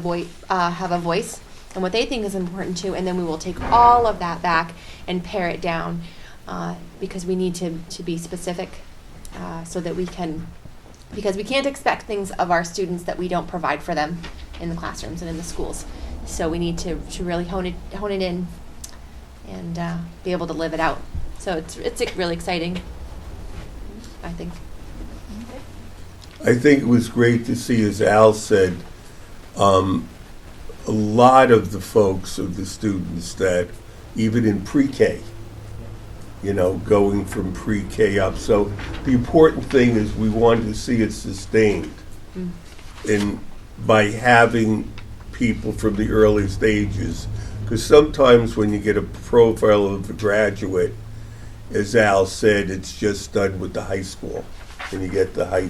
have a voice and what they think is important too. And then we will take all of that back and pare it down because we need to be specific so that we can, because we can't expect things of our students that we don't provide for them in the classrooms and in the schools. So we need to really hone it in and be able to live it out. So it's really exciting, I think. I think it was great to see, as Al said, a lot of the folks, of the students that, even in pre-K, going from pre-K up. So the important thing is we want to see it sustained. And by having people from the early stages, because sometimes when you get a profile of a graduate, as Al said, it's just done with the high school, and you get the high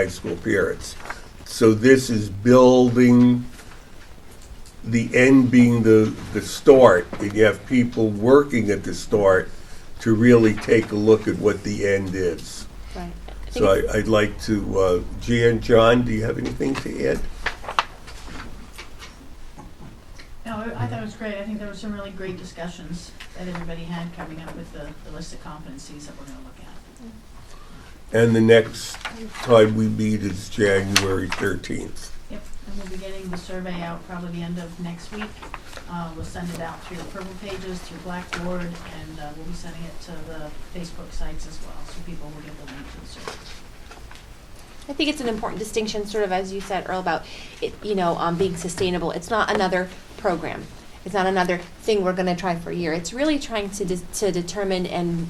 school appearance. So this is building, the end being the start, and you have people working at the start to really take a look at what the end is. Right. So I'd like to, Jan, John, do you have anything to add? No, I thought it was great. I think there were some really great discussions that everybody had coming up with the list of competencies that we're going to look at. And the next time we meet is January 13th. Yep, and we'll be getting the survey out probably the end of next week. We'll send it out through the Purple Pages, through Blackboard, and we'll be sending it to the Facebook sites as well, so people will get the link to the survey. I think it's an important distinction, sort of as you said, Earl, about it, being sustainable. It's not another program. It's not another thing we're going to try for a year. It's really trying to determine and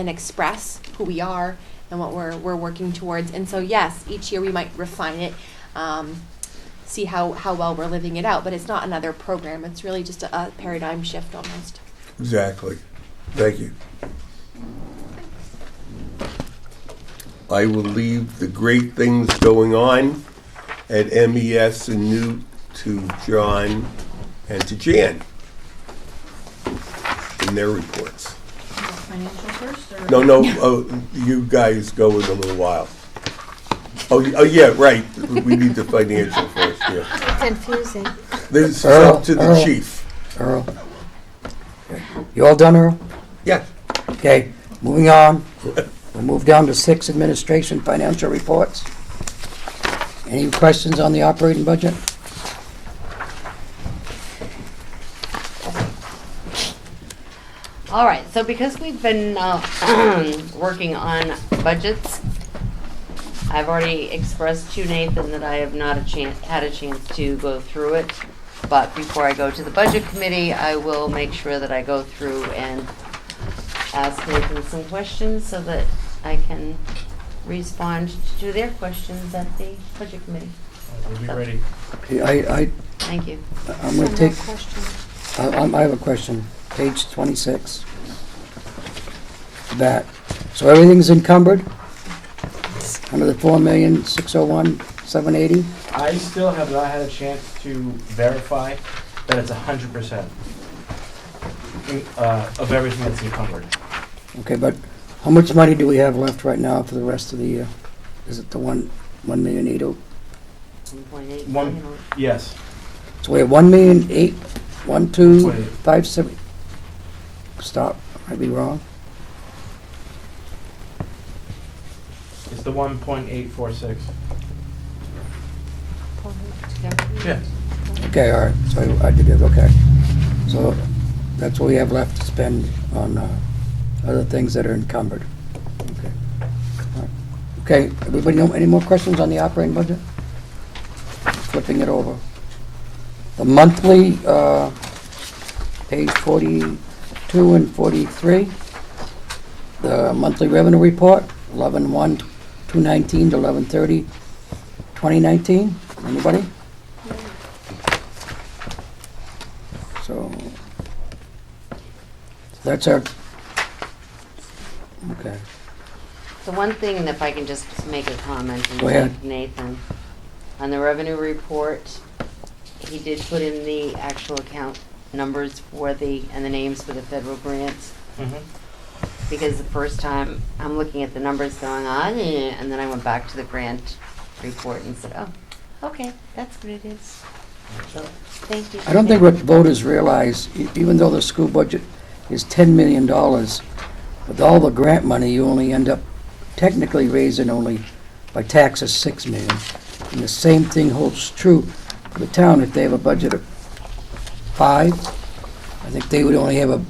express who we are and what we're working towards. And so, yes, each year we might refine it, see how well we're living it out. But it's not another program. It's really just a paradigm shift almost. Exactly. Thank you. I will leave the great things going on at MES and Newt to John and to Jan in their reports. Financial first, or? No, you guys go in a little while. Oh, yeah, right. We need the financial first, yeah. Confusing. This is Earl, up to the Earl. chief. Earl. You all done, Earl? Yeah. Okay, moving on. We'll move down to 6 administration financial reports. Any questions on the operating budget? All right, so because we've been working on budgets, I've already expressed to Nathan that I have not had a chance to go through it. But before I go to the budget committee, I will make sure that I go through and ask Nathan some questions so that I can respond to their questions at the budget committee. We'll be ready. I Thank you. I'm going to take, Question. I have a question. Page 26. That, so everything's encumbered? Under the 4,601,780? I still have not had a chance to verify that it's 100% of everything that's encumbered. Okay, but how much money do we have left right now for the rest of the year? Is it the 1,000,080? 1.8 One, million. yes. So we have 1,008,125,7. Stop, I'd be wrong. It's the 1.846. Yeah. Okay, all right, so I did it, okay. So that's what we have left to spend on other things that are encumbered. Okay. All right. Okay, everybody know, any more questions on the operating budget? Flipping it over. The monthly, page 42 and 43, the monthly revenue report, 11/1/2019 to 11/30/2019. Anybody? So that's our, okay. The one thing, and if I can just make a comment and Go ahead. thank Nathan, on the revenue report, he did put in the actual account numbers for and the names for the federal grants. Because the first time I'm looking at the numbers going on, and then I went back to the grant report and said, oh, okay, that's what it is. So, thank you. I don't think what voters realize, even though the school budget is $10 million, with all the grant money, you only end up technically raising only by taxes $6 million. And the same thing holds true for the town. If they have a budget of 5, I think they would only have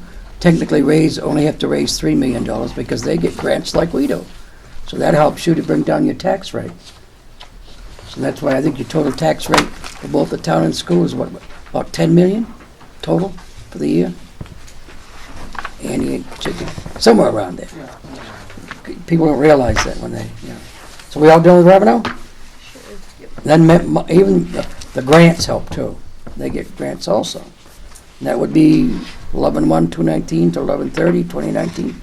only have to raise $3 million because they get grants like we do. So that helps you to bring down your tax rate. So that's why I think your total tax rate for both the town and school is what, about 10 million total for the year? And you somewhere around there. People don't realize that when they, you know. So we all done with revenue? Then even the grants help too. They get grants also. And that would be 11/1/2019 to 11/30/2019.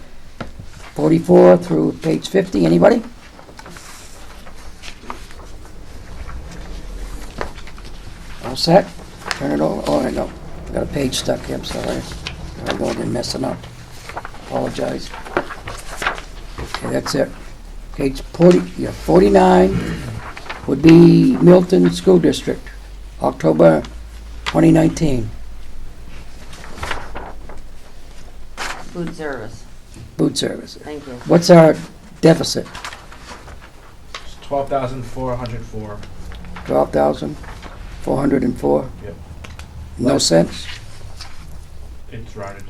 44 through page 50. Anybody? All set? Turn it over. Oh, I know. I got a page stuck here. I'm sorry. I'm going messing up. Apologize. Okay, that's it. Page 49 would be Milton School District, October 2019. Food service, Food service. thank you. What's our deficit? It's 12,404. 12,404? Yep. No cents? It's rounded.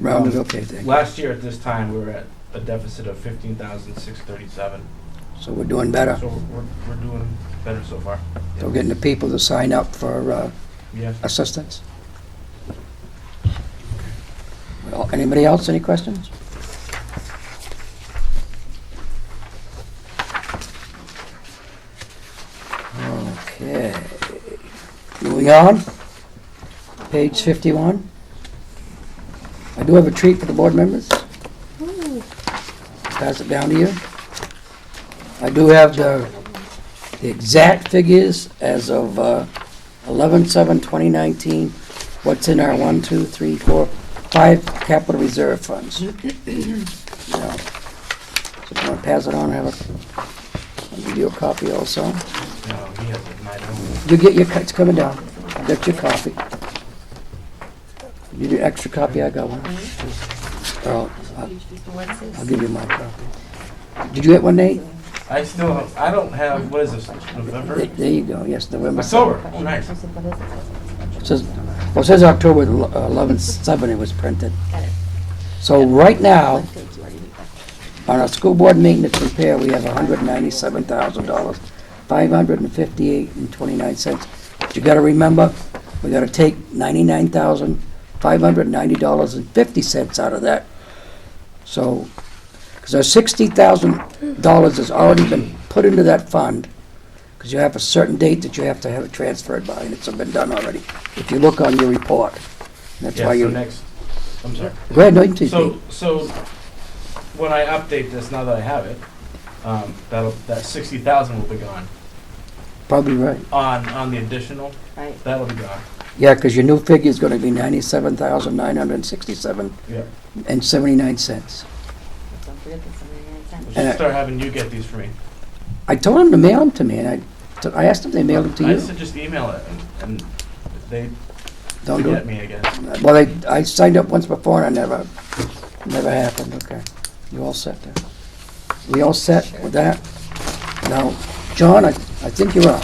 Rounded, okay, thank you. Last year at this time, we were at a deficit of 15,637. So we're doing better. So we're doing better so far. So we're getting the people to sign up for Yeah. assistance. Well, anybody else, any questions? Okay. Moving on. Page 51. I do have a treat for the board members. Pass it down to you. I do have the exact figures as of 11/7/2019. What's in our 1, 2, 3, 4, 5 capital reserve funds. So if you want to pass it on, I'll give you a copy also. No, he has it, and I don't. You get your, it's coming down. I'll get your copy. You need an extra copy, I got one. Oh, I'll give you my copy. Did you get one, Nate? I don't have, what is this, November? There you go, yes, November. October, oh, nice. It says October 11/7 it was printed. So right now, on our school board maintenance repair, we have $197,000, $558.29. But you gotta remember, we gotta take $99,590.50 out of that. So, because our $60,000 has already been put into that fund, because you have a certain date that you have to have it transferred by, and it's been done already. If you look on your report, that's Yeah, why so you. next, I'm sorry. Go ahead, no, you can So, speak. so when I update this, now that I have it, that 60,000 will be gone. Probably right. On the additional, Right. that'll be gone. Yeah, because your new figure is going to be $97,967 Yeah. and 79 cents. Don't forget the 79 We cents. should start having you get these for me. I told them to mail them to me, and I asked them if they mailed them to I you. said just email it, and if they Don't do forget it. me, I guess. Well, I signed up once before, and I never happened. Okay, you all set there? We all set with that? Now, John, I think you're up.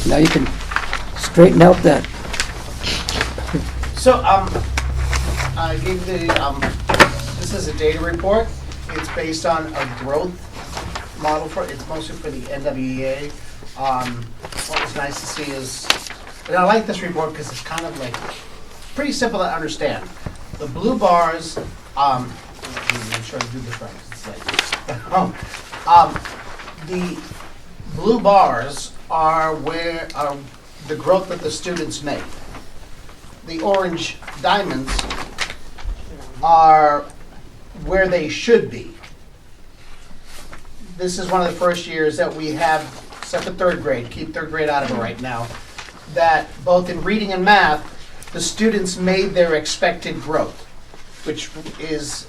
Now you can straighten out that, So, I gave the, this is a data report. It's based on a growth model for, it's mostly for the NWEA. What was nice to see is, and I like this report because it's kind of like, pretty simple to understand. The blue bars, I'm sure I do this right, 'cause it's like, the blue bars are where, the growth that the students make. The orange diamonds are where they should be. This is one of the first years that we have, except for third grade, keep third grade out of it right now, that both in reading and math, the students made their expected growth, which is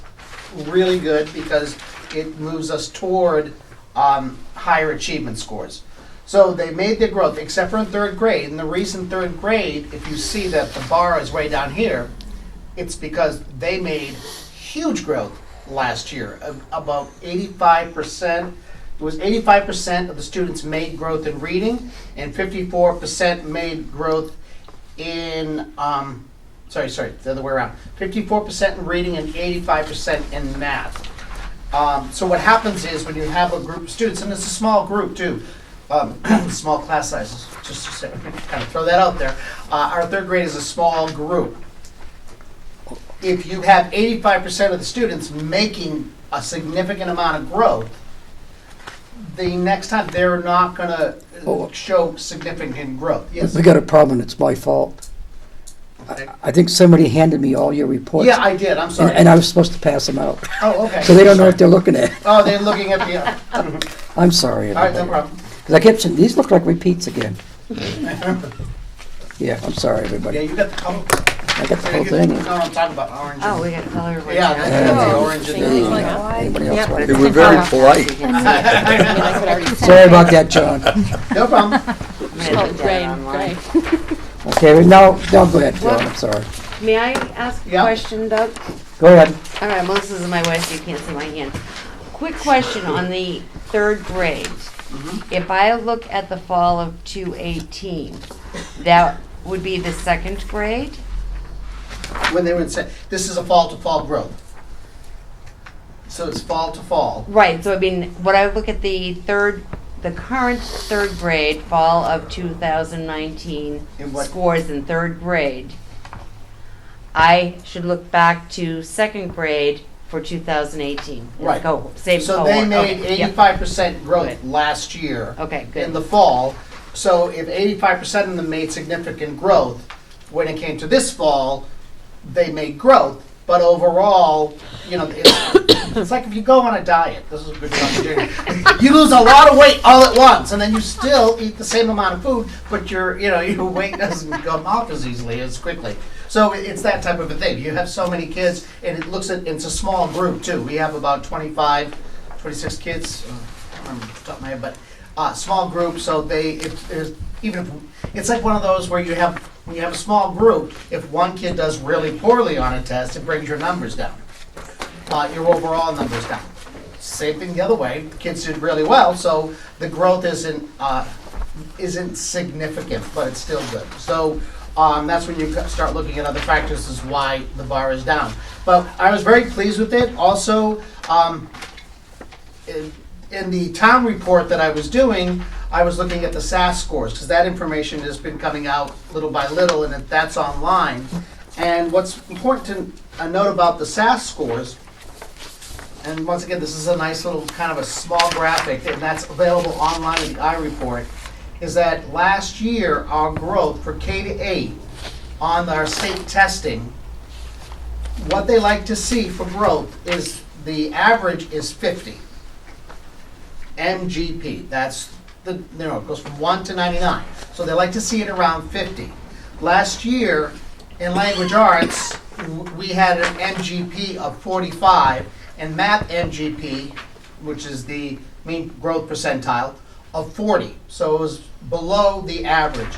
really good because it moves us toward higher achievement scores. So they made their growth, except for in third grade. And the reason third grade, if you see that the bar is way down here, it's because they made huge growth last year. About 85%, it was 85% of the students made growth in reading, and 54% made growth in, sorry, the other way around. 54% in reading and 85% in math. So what happens is when you have a group of students, and it's a small group too, small class sizes, just to kind of throw that out there. Our third grade is a small group. If you have 85% of the students making a significant amount of growth, the next time they're not going to show significant growth. Yes. we got a problem, it's my fault. I think somebody handed me all your reports. Yeah, I did. I'm sorry. And I was supposed to pass them out. Oh, okay. So they don't know what they're looking at. Oh, they're looking at the. I'm sorry. All right, no problem. Because I kept saying, these look like repeats again. Yeah, I'm sorry, Yeah, everybody. you got the color. I got the whole thing. No, I'm talking about orange. Oh, we got color. Yeah, that's the orange and Anybody the. else want They to- were very polite. Sorry about that, John. No problem. Gray. Okay, no, go ahead, John, I'm sorry. May I ask a Yeah. question, Doug? Go ahead. All right, well, this is my way, so you can't see my hand. Quick question on the third grade. If I look at the fall of 218, that would be the second grade? When they would say, this is a fall to fall growth. So it's fall to fall. Right, so I mean, when I look at the current third grade, fall of 2019 In what- scores in third grade, I should look back to second grade for 2018. Right. Same So cohort. they made Okay, yep. 85% growth Good. last year. Okay, good. In the fall. So if 85% of them made significant growth, when it came to this fall, they made growth. But overall, you know, it's like if you go on a diet. This is a good opportunity. You lose a lot of weight all at once, and then you still eat the same amount of food, but your weight doesn't come off as easily, as quickly. So it's that type of a thing. You have so many kids, and it's a small group too. We have about 25, 26 kids. I don't remember off the top of my head, but small group. So it's like one of those where when you have a small group, if one kid does really poorly on a test, it brings your numbers down, your overall numbers down. Same thing the other way. Kids did really well, so the growth isn't significant, but it's still good. So that's when you start looking at other factors as why the bar is down. But I was very pleased with it. Also, in the town report that I was doing, I was looking at the SAS scores, because that information has been coming out little by little, and that's online. And what's important to note about the SAS scores, and once again, this is a nice little kind of a small graphic, and that's available online in the iReport, is that last year, our growth for K-8 on our state testing, what they like to see for growth is the average is 50. MGP, that's it goes from 1 to 99. So they like to see it around 50. Last year, in language arts, we had an MGP of 45, and math MGP, which is the mean growth percentile, of 40. So it was below the average.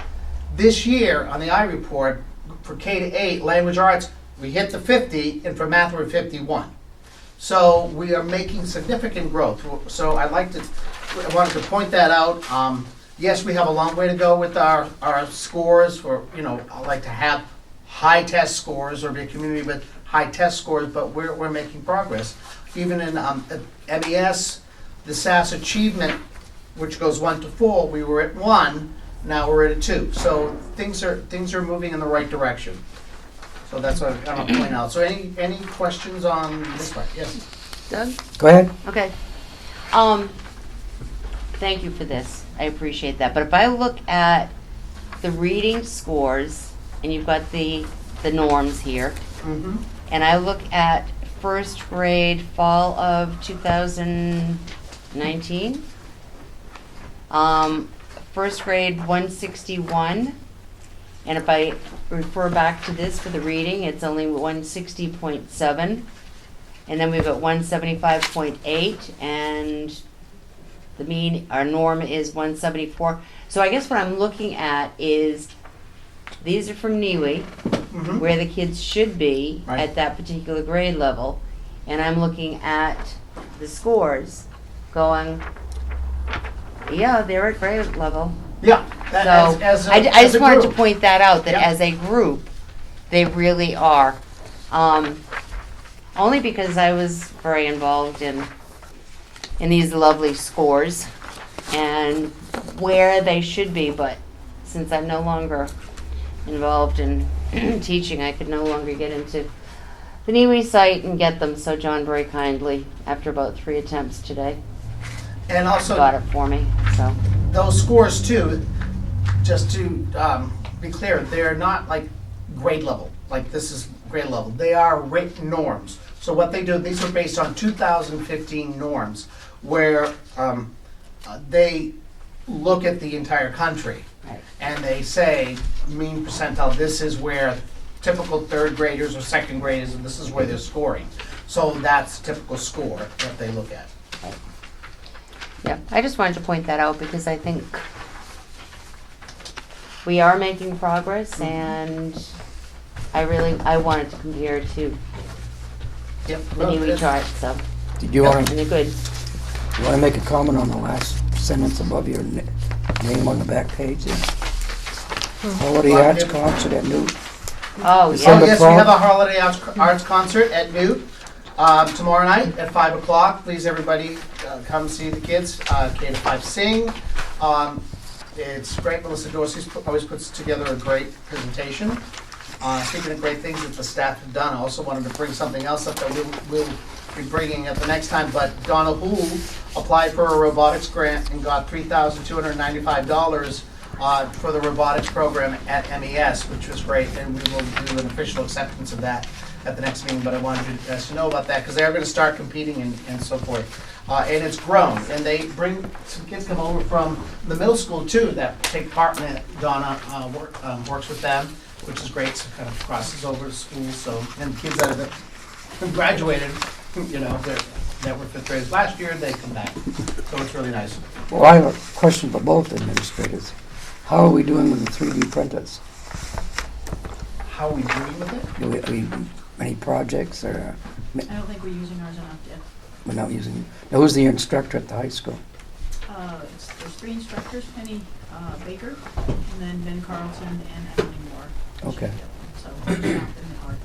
This year, on the iReport, for K-8, language arts, we hit the 50, and for math, we're at 51. So we are making significant growth. So I wanted to point that out. yes, we have a long way to go with our scores for, I like to have high test scores or be a community with high test scores, but we're making progress. Even in MES, the SAS achievement, which goes 1 to 4, we were at 1, now we're at a 2. So things are moving in the right direction. So that's what I'm gonna point out. So any questions on this part? Yes. Doug? Go ahead. Okay. Thank you for this. I appreciate that. But if I look at the reading scores, and you've got the norms here, Mm-hmm. and I look at first grade fall of 2019, first grade 161, and if I refer back to this for the reading, it's only 160.7, and then we've got 175.8, and the mean, our norm is 174. So I guess what I'm looking at is, these are from Niue, Mm-hmm. where the kids should be Right. at that particular grade level, and I'm looking at the scores going, yeah, they're at grade level. Yeah. So I as just a wanted to group. point that out, that Yeah. as a group, they really are. Only because I was very involved in these lovely scores and where they should be, but since I'm no longer involved in teaching, I could no longer get into the Niue site and get them, so John very kindly, after about 3 attempts today, And also, got it for me, so. those scores too, just to be clear, they're not like grade level, like this is grade level. They are rate norms. So what they do, these are based on 2015 norms, where they look at the entire country. Right. And they say, mean percentile, this is where typical third graders or second graders, and this is where they're scoring. So that's typical score that they look at. Yeah, I just wanted to point that out because I think we are making progress, and I wanted to compare to Yep. the Niue chart, so, Did you want and they're good. to make a comment on the last sentence above your name on the back page there? Holiday Arts Concert at Newt. Oh, Oh, December yeah. yes, we 12th. have a holiday arts concert at Newt tomorrow night at 5 o'clock. Please, everybody, come see the kids. K to 5 sing. It's great. Melissa Dorsey always puts together a great presentation. Speaking of great things that the staff have done, I also wanted to bring something else up that we'll be bringing at the next time. But Donna Hool applied for a robotics grant and got $3,295 for the robotics program at MES, which was great, and we will do an official acceptance of that at the next meeting, but I wanted you guys to know about that, because they're gonna start competing and so forth. And it's grown, and they bring, some kids come over from the middle school too, that take part in it. Donna works with them, which is great, so kind of crosses over to school, so, and kids that have graduated, that were fifth graders last year, they come back, so it's really nice. Well, I have a question for both administrators. How are we doing with the 3D printers? How are we doing with it? Do we any projects or I don't think we're using ours enough yet. we're not using? Now, who's the instructor at the high school? There's 3 instructors, Penny Baker, and then Ben Carlton and Emily Moore. Okay. So, it's not in the art.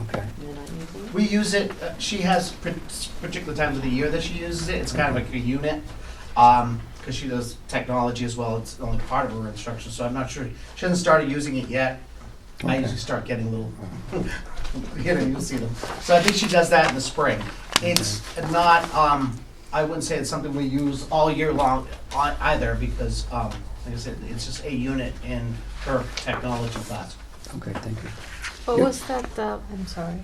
Okay. They're not using it? We use it, she has particular times of the year that she uses it, it's kind of like a unit, because she does technology as well, it's only part of her instruction, so I'm not sure, she hasn't started using it yet. I Okay. usually start getting a little, you'll see them. So I think she does that in the spring. It's not, I wouldn't say it's something we use all year long either, because, like I said, it's just a unit in her technology class. Okay, thank you. What Yep. was that, I'm sorry,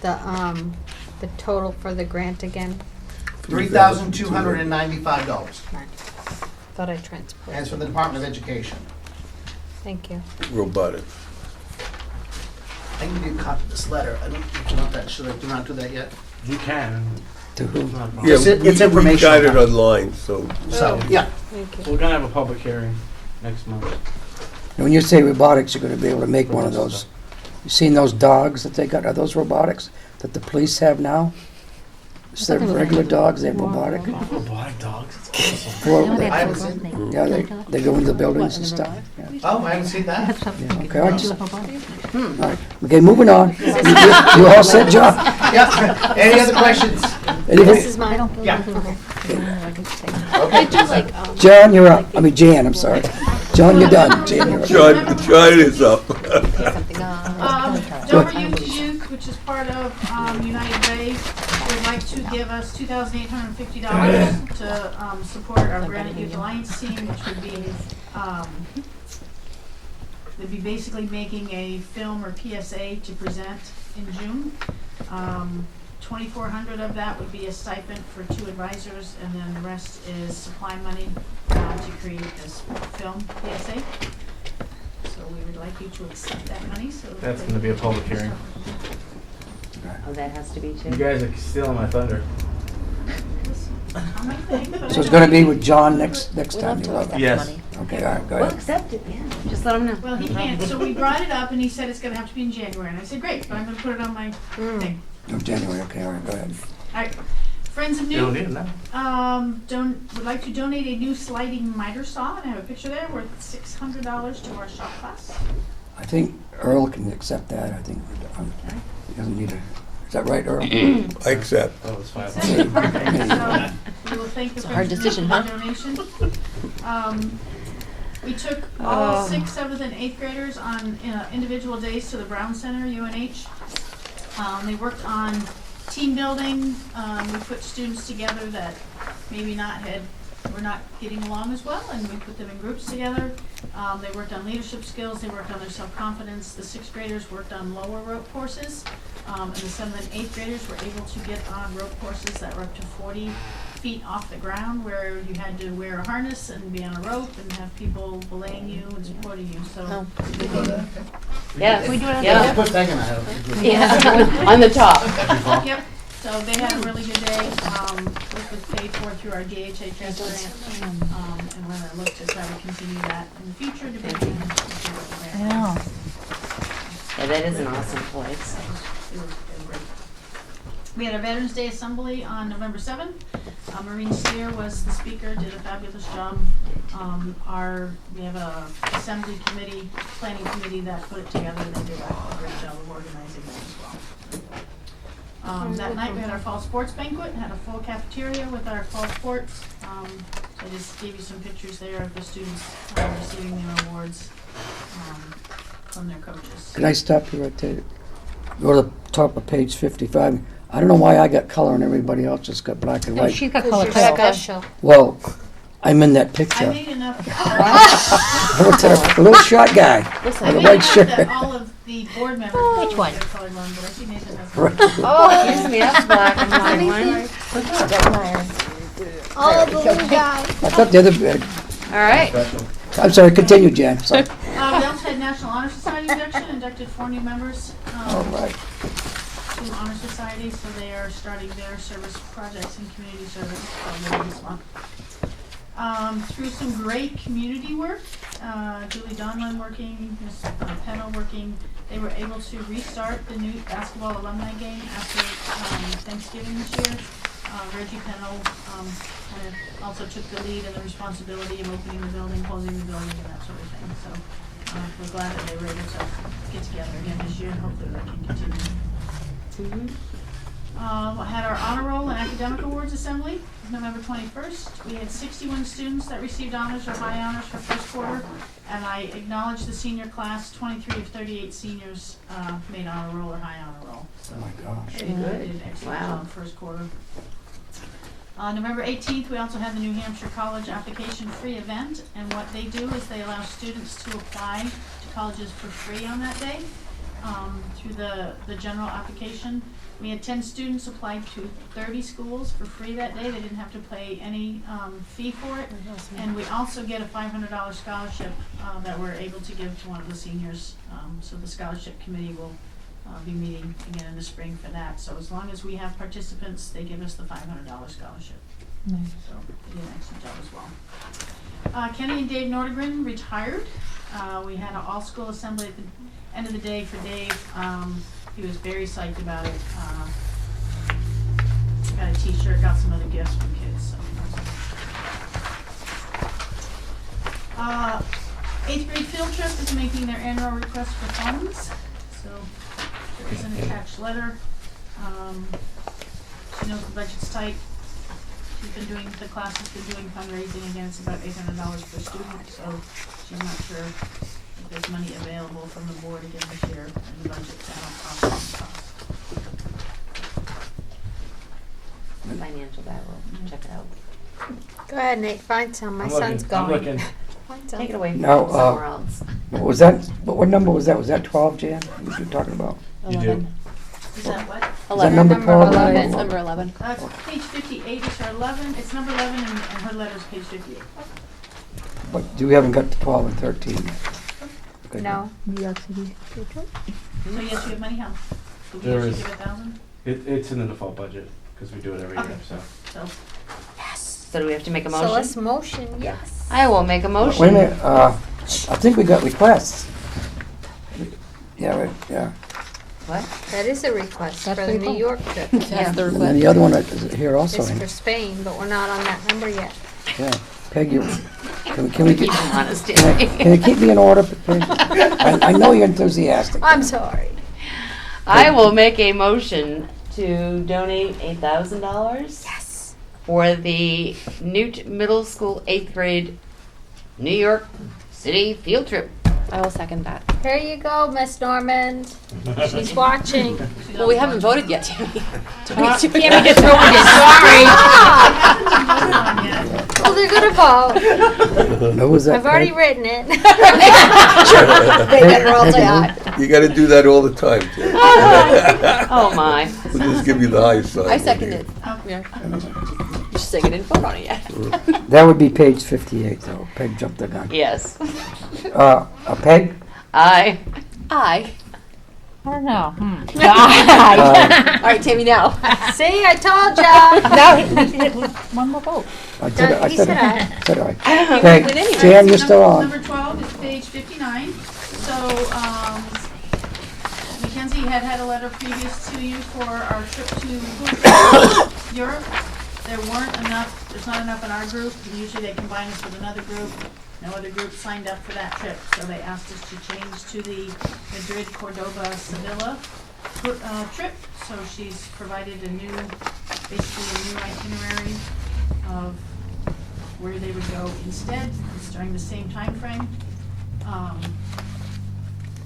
the total for the grant again? $3,295, Thought I and it's transposed. from the Department of Education. Thank you. Robotics. I can give you a copy of this letter. I don't, do not that, should I do not do that yet? You can. To who? It's not a problem. Yeah, It's we got it informational. online, so So, Oh. yeah. Thank you. We're gonna have a public hearing next month. And when you say robotics, you're gonna be able to make one of those. You seen those dogs that they got? Are those robotics that the police have now? Instead of regular dogs, they have robotic. Robotic dogs, it's awesome. Well, No, they- I haven't seen, Yeah, they go into the buildings and stuff. Yeah. oh, I haven't seen that. Yeah, okay, I just, all right, okay, moving on. You all set, John? Yeah, any other questions? Anything? This is mine. Yeah. I do like, John, you're up. I mean, Jan, I'm sorry. John, you're done. Jan, you're up. John is up. Dover Youth to Youth, which is part of United Way, would like to give us $2,850 to support our Granite Youth Alliance team, which would be, they'd be basically making a film or PSA to present in June. 2,400 of that would be a stipend for 2 advisors, and then the rest is supply money to create this film PSA. So we would like you to accept that money, so. That's gonna be a public hearing. Oh, that has to be You too. guys are stealing my thunder. So it's gonna be with John next time. We'd You love love to it. Yes. money. Okay, all right, go We'll ahead. accept it, yeah, just let them know. Well, he can't, so we brought it up and he said it's gonna have to be in January, and I said, great, but I'm gonna put it on my thing. Oh, January, okay, all right, go ahead. Alright, Friends of You don't Newton, need it now. would like to donate a new sliding miter saw, and I have a picture there, worth $600 to our shop class. I think Earl can accept that, I think. He doesn't need a, is that right, Earl? I accept. Oh, it's fine. So, we will thank the It's a hard Friends of decision, Newton for the donation. We took all 6th, 7th, and 8th graders on individual days to the Brown Center, UNH. They worked on team building. We put students together that maybe were not getting along as well, and we put them in groups together. They worked on leadership skills. They worked on their self-confidence. The 6th graders worked on lower rope courses, and the 7th and 8th graders were able to get on rope courses that were up to 40 feet off the ground, where you had to wear a harness and be on a rope and have people belaying you and supporting you. So. Oh. Yeah, we do it on Yeah, put Megan on it. Yeah, on the top. Yep, so they had a really good day. This was paid for through our DHA trust grant. And we're gonna look to try to continue that in the future, depending on what the grant. I know. Yeah, that is an awesome place. It was great. We had a Veterans Day Assembly on November 7th. Maureen Steer was the speaker, did a fabulous job. We have a assembly committee, planning committee that put it together. They did a great job of organizing that as well. That night we had our fall sports banquet, had a full cafeteria with our fall sports. I just gave you some pictures there of the students receiving their awards from their coaches. Can I stop you right there? Go to the top of page 55. I don't know why I got color and everybody else just got black and No, white. she's got color too. Special. Well, I'm in that I picture. made enough. The little short guy Listen, with I a made white enough shirt. that all of the board members. Which one? Their colored one, but I see Nathan has. Right. Oh, excuse me, that's black and white. oh, the little guy. I thought the other, All right. I'm sorry, continue, Jan, sorry. We also had National Honor Society induction, inducted 4 new members All right. to Honor Society, so they are starting their service projects and community service later this month. Through some great community work, Julie Donlin working, Ms. Pennell working, they were able to restart the new basketball alumni game after Thanksgiving this year. Reggie Pennell kind of also took the lead and the responsibility of opening the building, closing the building, and that sort of thing. So we're glad that they were able to get together again this year, and hopefully that can continue. We had our honor roll and academic awards assembly, November 21st. We had 61 students that received honors or high honors for first quarter, and I acknowledge the senior class. 23 of 38 seniors made honor roll or high honor roll. So Oh, my gosh. they did an excellent job first quarter. November 18th, we also had the New Hampshire College application free event, and what they do is they allow students to apply to colleges for free on that day through the general application. We had 10 students applied to 30 schools for free that day. They didn't have to pay any fee for it. And we also get a $500 scholarship that we're able to give to one of the seniors. So the scholarship committee will be meeting again in the spring for that. So as long as we have participants, they give us the $500 scholarship. Nice. So they did an excellent job as well. Kenny and Dave Nordegren retired. We had an all-school assembly at the end of the day for Dave. He was very psyched about it. got a t-shirt, got some other gifts from kids, so. 8th grade field trip is making their annual request for funds, so there is an attached letter. She knows the budget's tight. The class has been doing fundraising, again, it's about $800 per student, so she's not sure if there's money available from the board again this year in the budget to help offset the cost. Financial guy will check it out. Go ahead, Nate, find some, my I'm son's looking, I'm going. looking. Find some. Take it away from Now, somewhere else. What was that, what number was that? Was that 12, Jan? What you talking about? You do. 11. Is that what? Is that 11. number 12? 11. It's number 11. Page 58 is her 11, it's number 11 and her letter's page 58. But we haven't got to 12 and 13 yet. Good. No. New York City field trip? So yes, you have money, how? Did we There usually is. give 1,000? It's in the default budget, because we do it every Okay. year, so. So, Yes. So do we have to make a So motion? let's motion, yes. I will make a motion. Wait a minute, I think we got requests. Yeah, right, yeah. What? That is a request That's for the pretty New cool. York trip. That's the And then request. the other one is here also. It's in- for Spain, but we're not on that number yet. Yeah, Peg, can we get, Keep them honest, can you keep me in order, Peg? I know you're enthusiastic. I'm sorry. I will make a motion to donate $8,000. Yes. For the Newt Middle School 8th grade New York City field trip. I will second that. Here you go, Miss Normand. She's watching. Well, we haven't voted yet, Tammy. Tammy just voted sorry. Well, they're gonna vote. No, was that I've already Peg? written it. They better all say aye. You gotta do that all the time, Tim. Oh my. We'll just give you the high sign. I second it. Yeah. Just saying I didn't vote on it yet. That would be page 58, though. Peg jumped the gun. Yes. Peg? Aye. Aye. I don't know. All right, Tammy, now. See, I told ya. No, one more vote. I said He said aye. Said aye. win Peg, anyway. Jan, you're still on. Number 12 is page 59. So, Mackenzie had a letter previous to you for our trip to Europe. There's not enough in our group. Usually they combine us with another group. No other group signed up for that trip, so they asked us to change to the Madrid, Cordoba, Sevilla trip. So she's provided basically a new itinerary of where they would go instead. It's during the same time frame.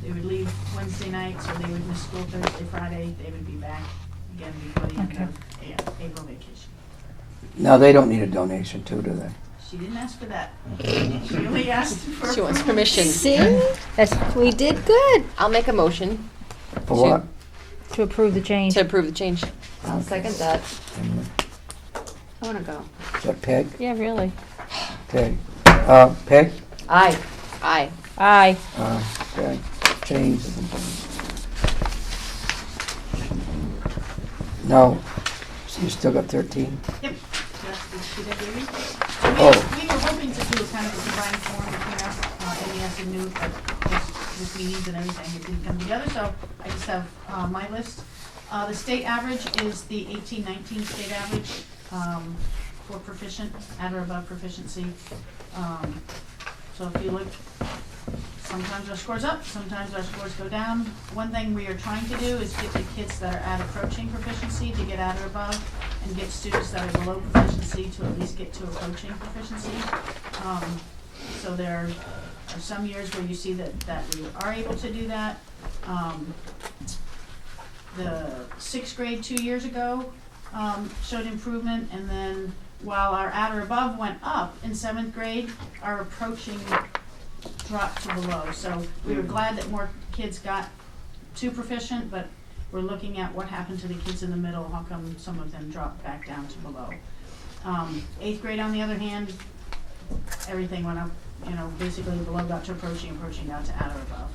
They would leave Wednesday night, so they would miss school Thursday, Friday. They would be back again before the end of April vacation. No, they don't need a donation too, do they? She didn't ask for that. She only asked for She wants approval. permission. See? We did good. I'll make a motion For what? To approve the change. to approve the change. I'll second that. I wanna go. Is that Peg? Yeah, really. Peg. Peg? Aye. Aye. Aye. Okay. Change. No. So you still got 13? Yep. That's the sheet I gave you. Oh. We were hoping to do kind of a combined form between us, NES and Newt, but with meetings and everything, it didn't come together, so I just have my list. The state average is the 18-19 state average for proficient, at or above proficiency. So if you look, sometimes our scores up, sometimes our scores go down. One thing we are trying to do is get the kids that are at approaching proficiency to get at or above, and get students that are below proficiency to at least get to approaching proficiency. So there are some years where you see that we are able to do that. The 6th grade 2 years ago showed improvement, and then while our at or above went up in 7th grade, our approaching dropped to below. So we were glad that more kids got to proficient, but we're looking at what happened to the kids in the middle. How come some of them dropped back down to below? 8th grade, on the other hand, everything went up. Basically below got to approaching, approaching got to at or above.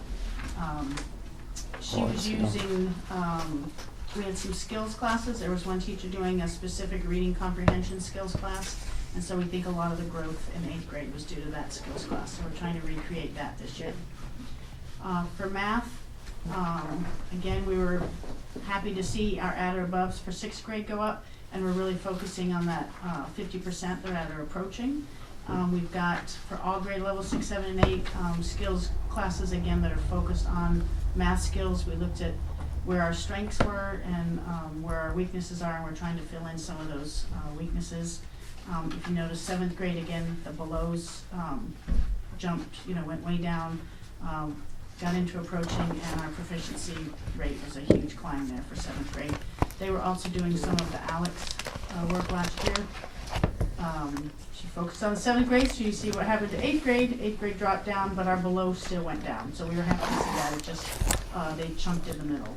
She was using, we had some skills classes. There was one teacher doing a specific reading comprehension skills class, and so we think a lot of the growth in 8th grade was due to that skills class, so we're trying to recreate that this year. For math, again, we were happy to see our at or aboves for sixth grade go up, and we're really focusing on that 50% that are at or approaching. We've got for all grade levels 6, 7, and 8 skills classes again that are focused on math skills. We looked at where our strengths were and where our weaknesses are, and we're trying to fill in some of those weaknesses. If you notice, 7th grade again, the belows jumped, went way down, got into approaching, and our proficiency rate was a huge climb there for 7th grade. They were also doing some of the Alex work last year. She focused on the 7th grade, so you see what happened to 8th grade. 8th grade dropped down, but our below still went down. So we were happy to see that. It just, they chunked in the middle.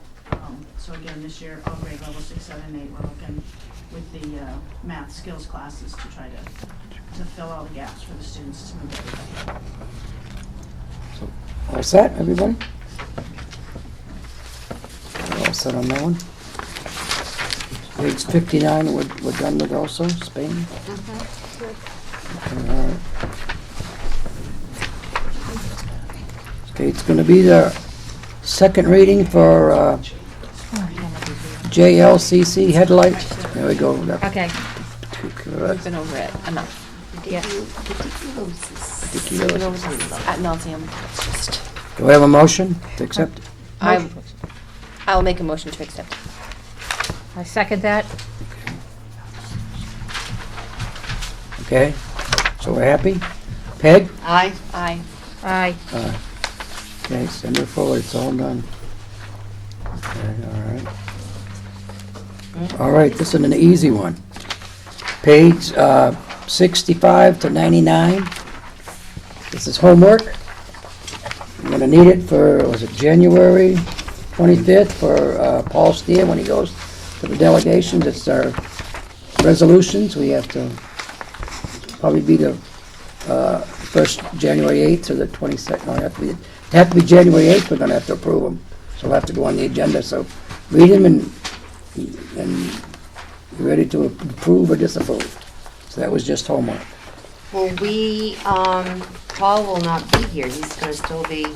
So again, this year, all grade level 6, 7, and 8, we're looking with the math skills classes to try to fill all the gaps for the students to move everybody. All set, everybody? All set on that one? Page 59, we're done with also, Spain? Okay, all right. Okay, it's gonna be the second reading for JLCC headlight. There we go. Okay. We've been over it enough. Yes. Ad nauseam. It's just. Do we have a motion to accept? I'll make a motion to accept. I second that. Okay, so we're happy? Peg? Aye. Aye. Aye. Okay, send it forward, it's all done. Okay, all right. All right, this is an easy one. Page 65 to 99. This is homework. I'm gonna need it for, was it January 25th for Paul Steer when he goes to the delegations. It's our resolutions. We have to probably be the first January 8th or the 22nd. No, it have to be January 8th. We're gonna have to approve them. So we'll have to go on the agenda. So read them and you're ready to approve or disapprove. So that was just homework. Well, Paul will not be here. He's gonna still be I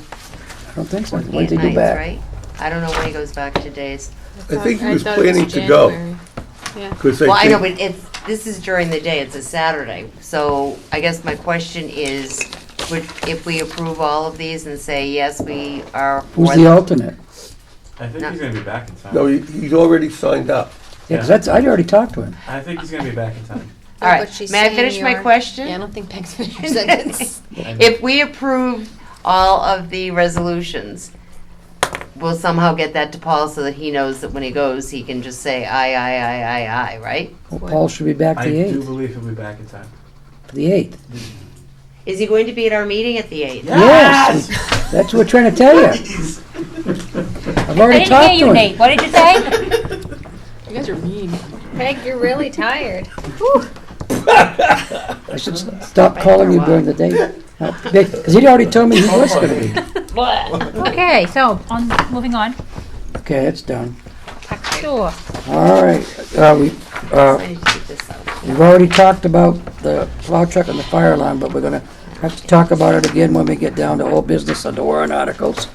don't think so. working When at did he nights, go back? right? I don't know when he goes back to days. I think he was thought it planning to go. January. Yeah. 'Cause Well, I know, think- but this is during the day. It's a Saturday. So I guess my question is, if we approve all of these and say, yes, we are Who's for the alternate? I think No. he's gonna be back in time. No, he's already signed up. Yeah, 'cause I'd already talked to him. I think he's gonna be back in time. All But right, she's may I saying finish my you're- question? Yeah, I don't think Peg's finished her sentence. If we approve all of the resolutions, we'll somehow get that to Paul so that he knows that when he goes, he can just say aye, right? Well, Paul should be back I the do 8th. believe he'll be back in time. The 8th. Is he going to be at our meeting at the 8th? Yes! That's what we're trying to tell you. I've I already didn't talked hear you, to him. Nate. What did you say? You guys are mean. Peg, you're really tired. I should stop calling you during the day. Because he'd already told me he was going to be. Okay, so, moving on. Okay, it's done. Sure. All right. I need to keep this out. We've already talked about the plow truck and the fire alarm, but we're going to have to talk about it again when we get down to old business and the warrant articles.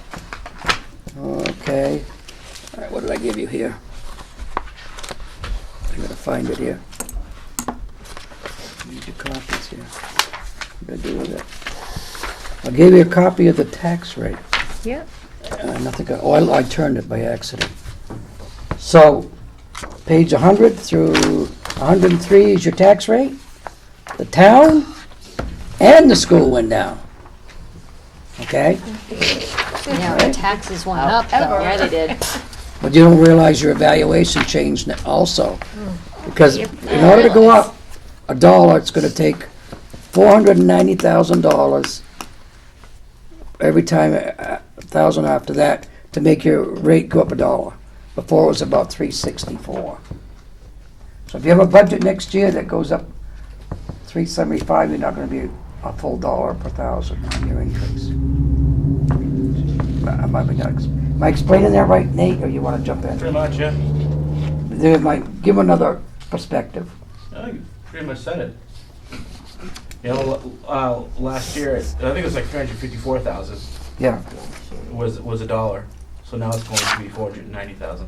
Okay. All right, what did I give you here? I gotta find it here. Need your copies here. What did I do with it? I gave you a copy of the tax rate. Yep. I turned it by accident. So, page 100 through 103 is your tax rate. The town and the school went down. Okay? Yeah, the taxes went up though. Yeah, they did. But you don't realize your evaluation changed also. Because in order to go up $1, it's gonna take $490,000 every time, 1,000 after that, to make your rate go up $1. Before it was about $3.64. So if you have a budget next year that goes up $3.75, you're not gonna be a full $1 per 1,000 on your increase. Am I explaining that right, Nate, or you want to jump in? Pretty much, yeah. Give another perspective. I think you pretty much said it. You know, last year, I think it was like 354,000 Yeah. was $1. So now it's going to be 490,000.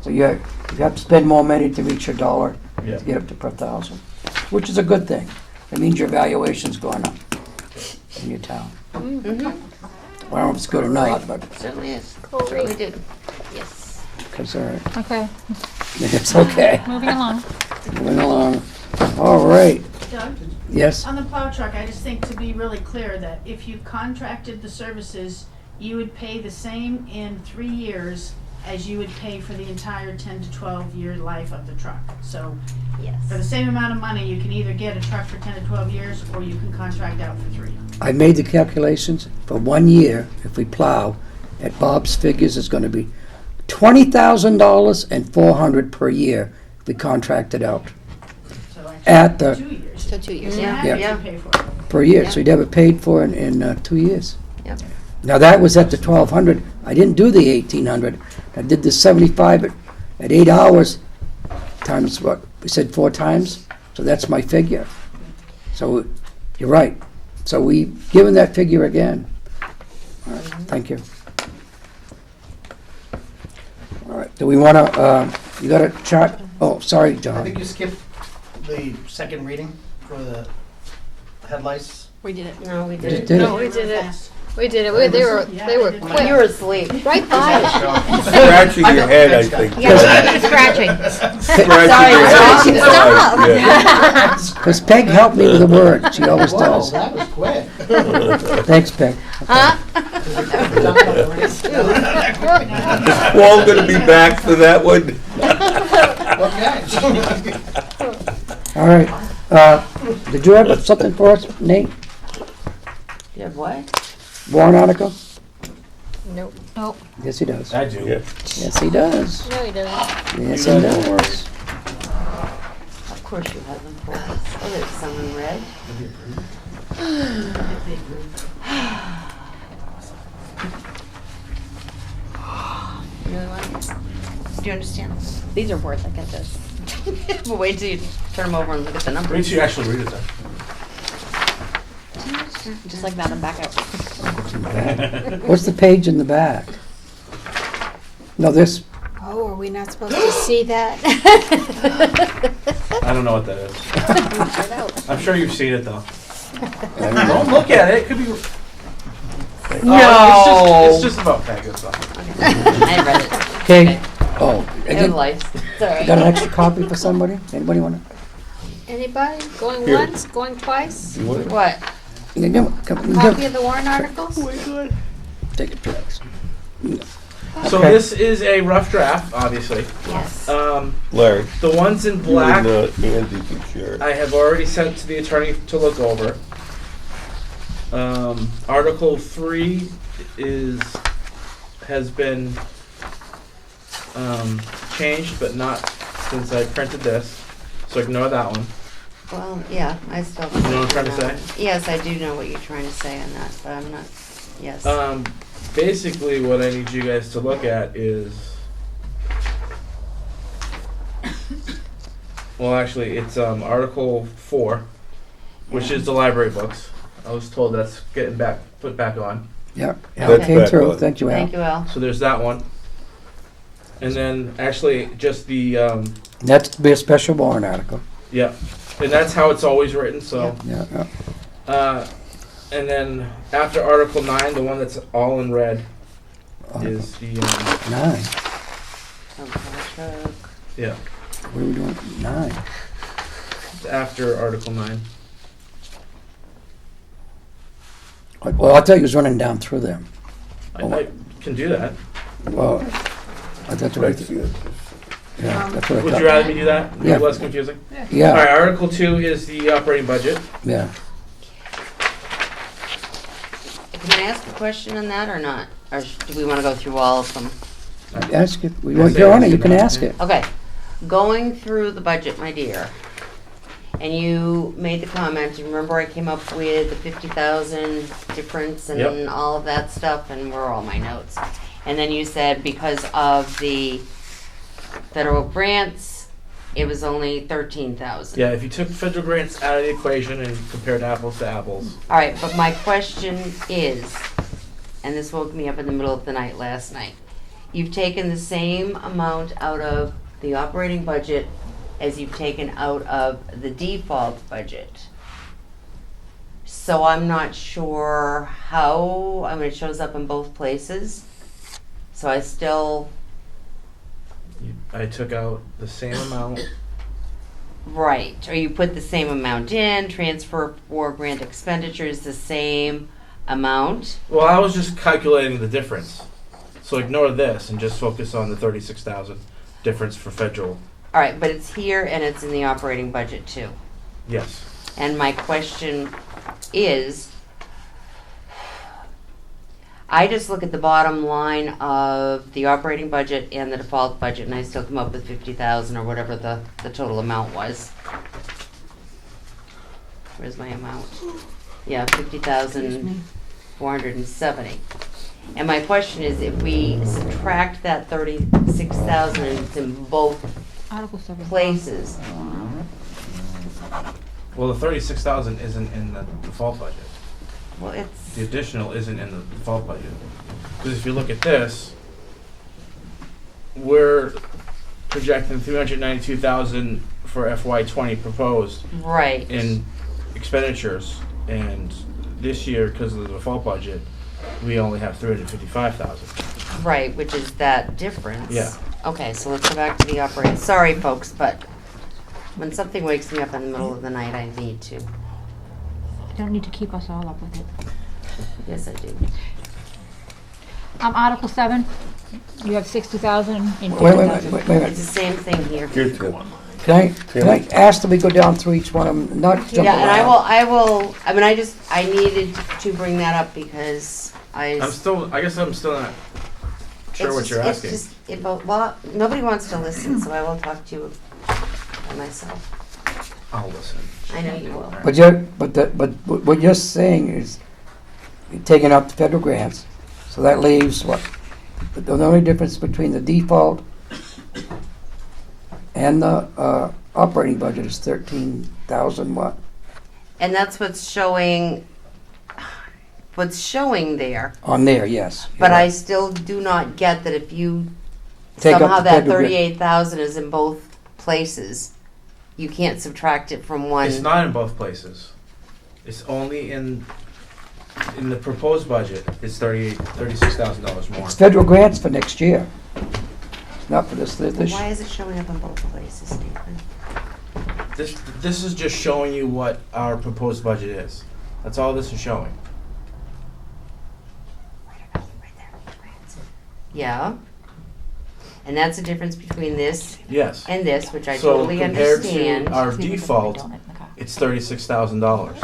So you have to spend more money to reach your dollar Yeah. to get up to per thousand, which is a good thing. It means your valuation's going up in your town. Mm-hmm. Well, I don't know if it's good or not, but Certainly is. Certainly did. Yes. because Okay, it's okay. moving along. Moving along. All right. Doug, Yes. on the plow truck, I just think to be really clear that if you contracted the services, you would pay the same in 3 years as you would pay for the entire 10 to 12-year life of the truck. So Yes. for the same amount of money, you can either get a truck for 10 to 12 years, or you can contract out for 3. I made the calculations for 1 year, if we plow, at Bob's figures, it's gonna be $20,000 and $400 per year if we contract it out. So At the- actually, 2 years. So 2 years. You Yeah. have Yeah. to pay for it. Per year, Yeah. so you'd have it paid for in 2 years. Yep. Now, that was at the 1,200. I didn't do the 1,800. I did the 75 at 8 hours times what? We said 4 times? So that's my figure. So you're right. So we've given that figure again. All right, thank you. All right, do we want to, you got a chart? Oh, sorry, I think John. you skipped the second reading for the headlights. We did it. No, we Just did. did No, it. we did it. Fast. We did it. They were Yeah, quick. You were asleep. Right by it. Scratching your head, I think. Scratching. Scratching your head. Stop. Yeah. Because Peg helped me with the word. She always Whoa, does. that was quick. Thanks, Peg. Is Paul gonna be back for that one? Okay. All right. Did you have something for us, Nate? You have what? Warrant article? Nope. Yes, he does. I do. Yeah. Yes, he does. No, he doesn't. Yes, he does. Of course you have them for us. Oh, there's some in red. You really want do you understand? These are worth, I get this. Well, wait till you turn them over and look at the Wait numbers. till you actually read it then. Just like that and back out. What's the page in the back? No, this, Oh, are we not supposed to see that? I don't know what that is. Find out. I'm sure you've seen it though. I don't know. Don't look at it. It could be. No. It's just about Pegasus stuff. I read it. okay. Oh, It again, was lights. It's all right. got an extra copy for somebody? Anybody want Anybody? Going Here. once, going twice? You want it? What? to? Copy of the warrant articles? Take it, Travis. So Okay. this is a rough draft, obviously. Yes. Larry, The ones in you black, and Andy can share it. I have already sent to the attorney to look over. Article 3 has been changed, but not since I printed this. So ignore that one. Well, yeah, I still. You know what I'm trying to say? Yes, I do know what you're trying to say on that, but I'm not, yes. Basically, what I need you guys to look at is, well, actually, it's Article 4, which is the library books. I was told that's getting put back on. Yeah, That's it came back through. on. Thank you, Al. Thank you, Al. So there's that one. And then, actually, just the, That's to be a special warrant article. yeah, and that's how it's always written, so. Yeah, yeah. And then, after Article 9, the one that's all in red is the, 9. yeah, What are we doing? 9. it's after Article 9. Well, I thought you was running down through them. I can do that. Well, that's what I Right, thought. yeah. Yeah, that's what I Would thought. you rather me do that? A Yeah. little less confusing? Alright, Yeah, Article 2 is the operating budget. yeah. Can I ask a question on that or not? Or do we want to go through all of them? Ask it. You're on it, you can ask it. Okay, going through the budget, my dear, and you made the comment, you remember I came up with the 50,000 difference and Yep. all of that stuff, and where are all my notes? And then you said because of the federal grants, it was only 13,000. Yeah, if you took federal grants out of the equation and compared apples to apples. All right, but my question is, and this woke me up in the middle of the night last night. you've taken the same amount out of the operating budget as you've taken out of the default budget. So I'm not sure how, I mean, it shows up in both places. So I still, I took out the same amount. right, or you put the same amount in, transfer for grant expenditures the same amount. Well, I was just calculating the difference. So ignore this and just focus on the 36,000 difference for federal. All right, but it's here and it's in the operating budget too. Yes. And my question is, I just look at the bottom line of the operating budget and the default budget, and I still come up with 50,000 or whatever the total amount was. Where's my amount? Yeah, 50,470. And my question is, if we subtract that 36,000 and it's in both Article 7. places, Well, the 36,000 isn't in the default budget. well, it's, The additional isn't in the default budget. Because if you look at this, we're projecting 392,000 for FY20 proposed right. in expenditures, and this year, because of the default budget, we only have 355,000. Right, which is that difference. Yeah. Okay, so let's go back to the operating. Sorry, folks, but when something wakes me up in the middle of the night, I need to. You don't need to keep us all up with it. Yes, I do. Article 7, you have 60,000 and Wait a 50,000. minute. It's the same thing here. Here too. Can I ask that we go down through each one of them, not jump Yeah, and around? I mean, I needed to bring that up because I guess I'm still not sure what you're asking. It's just, well, nobody wants to listen, so I will talk to you by myself. I'll listen. I know you will. But what you're saying is, you're taking out the federal grants, so that leaves what? The only difference between the default and the operating budget is 13,000 what? And that's what's showing there. On there, yes. But you're I right. still do not get that if you Take up somehow the that federal grant. 38,000 is in both places, you can't subtract it from one. It's not in both places. It's only in the proposed budget. It's $36,000 more. It's federal grants for next year. Not for this. Why is it showing up in both places, Stephen? This is just showing you what our proposed budget is. That's all this is showing. Yeah. And that's the difference between this Yes. and this, which I So totally compared understand. to our See if there's default, a donut in the car. it's $36,000.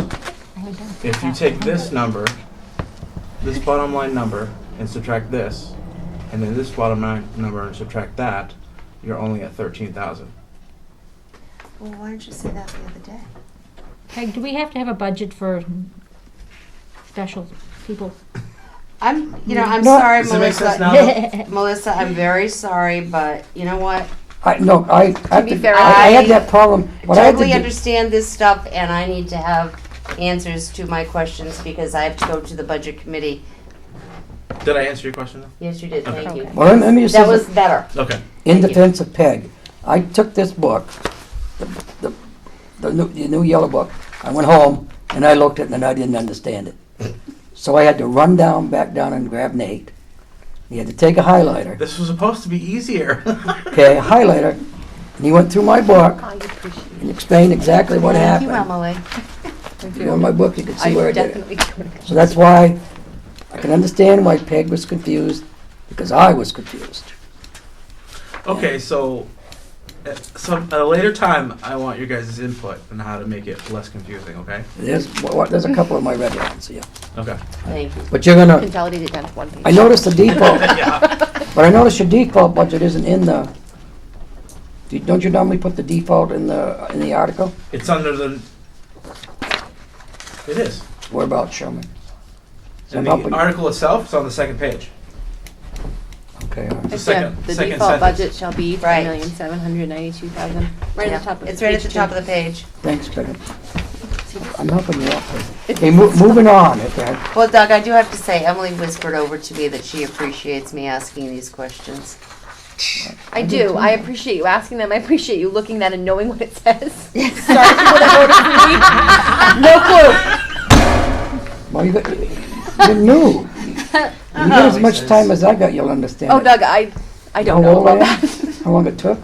I would do. If you take this number, this bottom line number, and subtract this, and then this bottom line number and subtract that, you're only at 13,000. Well, why didn't you say that the other day? Peg, do we have to have a budget for special people? I'm No. sorry, Does it make sense now? Melissa. Melissa, I'm very sorry, but you know what? I be fair, I had that problem. What I had to Totally do- understand this stuff, and I need to have answers to my questions because I have to go to the budget committee. Did I answer your question though? Yes, you did, thank you. Well, let me just That say was better. Okay. in thank you. defense of Peg, I took this book, the new yellow book. I went home and I looked at it and I didn't understand it. So I had to run back down and grab Nate. He had to take a highlighter, This was supposed to be easier. okay, a highlighter, and he went through my book and explained exactly what Thank you, happened. Emily. If you know my book, you can see where I did it. definitely. So that's why I can understand why Peg was confused, because I was confused. Okay, so at a later time, I want your guys' input on how to make it less confusing, okay? There's a couple of my red lines here. Okay. Thank you. But you're gonna, Consolidate it down to one page. I noticed the default, Yeah. but I noticed your default budget isn't in the, don't you normally put the default in the article? It's under the, it is. Whereabouts, show me. In the article itself, it's on the second page. Okay, all right. The second The second default sentence. budget shall be Right. 3,792,000. Right Yeah, at the top of the it's right at page, the top too. of the page. Thanks, Peg. I'm helping you out. Okay, moving on, okay? Well, Doug, I do have to say, Emily whispered over to me that she appreciates me asking these questions. I do. I appreciate you asking them. I appreciate you looking at it and knowing what it says. Sorry, people that voted for me. No clue. Well, you're new. You get as much time as I got, you'll understand. Oh, it. Doug, I don't How know old I about am? that. How long it took?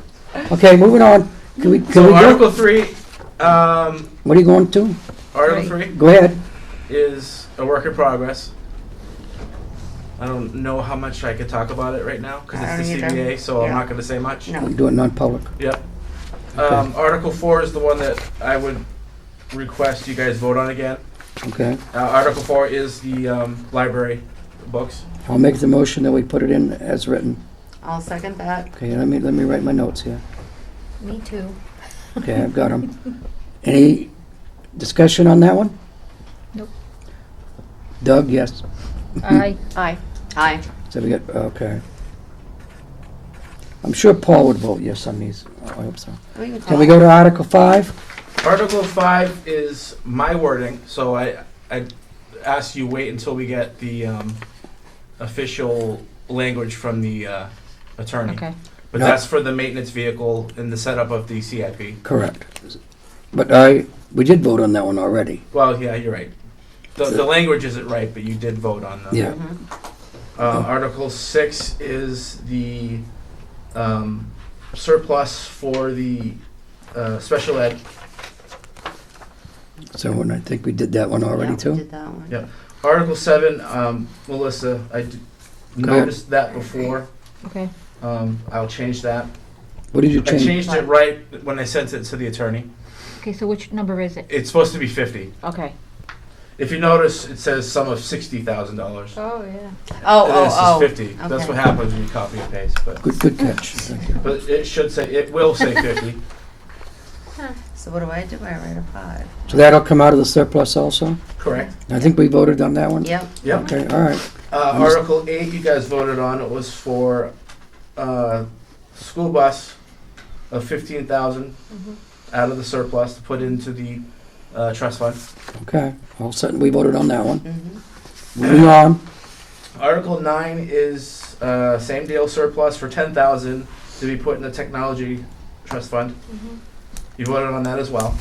Okay, moving on. Can we So go? Article 3, What are you going to? Article 3 Go ahead. is a work in progress. I don't know how much I could talk about it right now because I it's the don't either. CBA, so I'm Yeah. not going to say much. No. We'll do it non-public. Yep. Okay. Article 4 is the one that I would request you guys vote on again. Okay. Article 4 is the library books. I'll make the motion that we put it in as written. I'll second that. Okay, let me write my notes here. Me too. Okay, I've got them. Any discussion on that one? Nope. Doug, yes. Aye. Aye. Aye. So we got, okay. I'm sure Paul would vote yes on these. I hope so. Can we go to Article 5? Article 5 is my wording, so I ask you wait until we get the official language from the attorney. Okay. But No. that's for the maintenance vehicle and the setup of the CIP. Correct. But we did vote on that one already. Well, yeah, you're right. The language isn't right, but you did vote on the. Yeah. Article 6 is the surplus for the special ed. So when I think we did that one already Yeah, too? did that one. Yep. Article 7, Melissa, I noticed that before. Okay. I'll change that. What did you I change? changed it right when I sent it to the attorney. Okay, so which number is it? It's supposed to be 50. Okay. If you notice, it says sum of $60,000. Oh, yeah. Oh, This is 50. That's Okay. what happens when you copy and paste. But Good catch. Thank you. it will say 50. So what do? I write a 5. So that'll come out of the surplus also? Correct. I think we voted on that one? Yep. Yep. Okay, all right. Article 8, you guys voted on. It was for school bus of 15,000 out of the surplus to put into the trust fund. Okay, all set, we voted on that one. Mm-hmm. Moving on. Article 9 is same deal surplus for 10,000 to be put in the technology trust fund. You voted on that as well.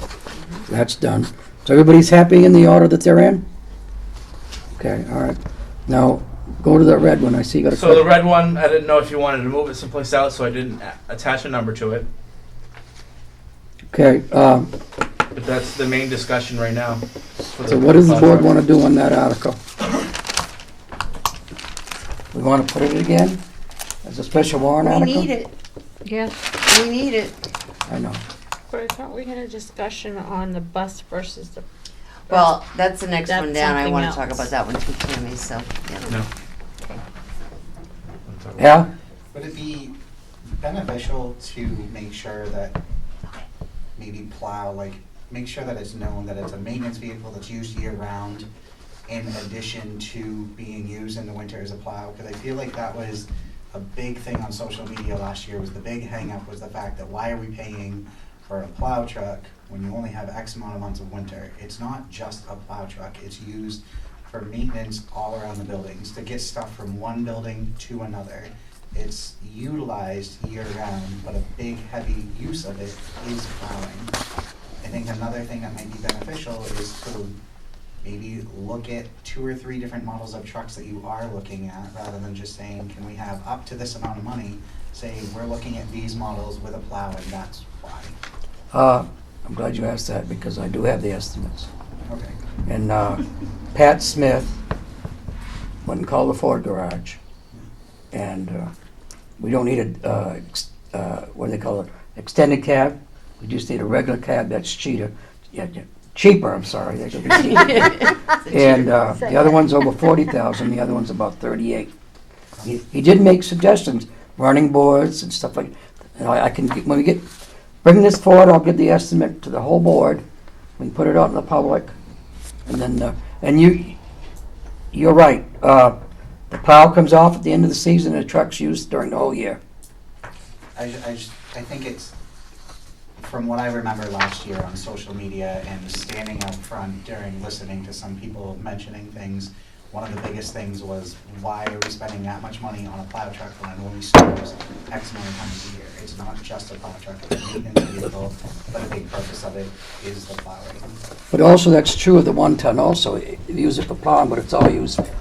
That's done. So everybody's happy in the order that they're in? Okay, all right. Now, go to the red one. I see you got a So the question. red one, I didn't know if you wanted to move it someplace else, so I didn't attach a number to it. Okay, But that's the main discussion right now. so what does the board want to do on that article? We want to put it again as a special warrant We article? need it. Yes. We need it. I know. But I thought we had a discussion on the bus versus the. Well, that's the next That's one down. I something want to talk else. about that one too, Tammy, so, yeah. No. Yeah? Would it be beneficial to make sure that maybe plow, like, make sure that it's known that it's a maintenance vehicle that's used year-round in addition to being used in the winter as a plow? Because I feel like that was a big thing on social media last year, was the big hang-up was the fact that why are we paying for a plow truck when you only have X amount of months of winter? It's not just a plow truck, it's used for maintenance all around the buildings, to get stuff from one building to another. It's utilized year-round, but a big, heavy use of it is plowing. I think another thing that might be beneficial is to maybe look at 2 or 3 different models of trucks that you are looking at, rather than just saying, can we have up to this amount of money, saying we're looking at these models with a plow and that's why. I'm glad you asked that because I do have the estimates. Okay. And Pat Smith went and called the Ford garage. And we don't need what do they call it? Extended cab. We just need a regular cab that's cheaper. Cheaper, I'm sorry. They could be cheaper. And the other one's over 40,000. The other one's about 38. He did make suggestions, running boards and stuff like. I can get, when we bring this forward, I'll give the estimate to the whole board. We can put it out in the public, and then and you're right. The plow comes off at the end of the season, and the truck's used during the whole year. I think it's from what I remember last year on social media and standing out front during listening to some people mentioning things, one of the biggest things was, why are we spending that much money on a plow truck when it only snows X amount of times a year? It's not just a plow truck, it's a maintenance vehicle, but a big purpose of it is the plowing. But also, that's true of the 1 ton also. You use it for plowing, but it's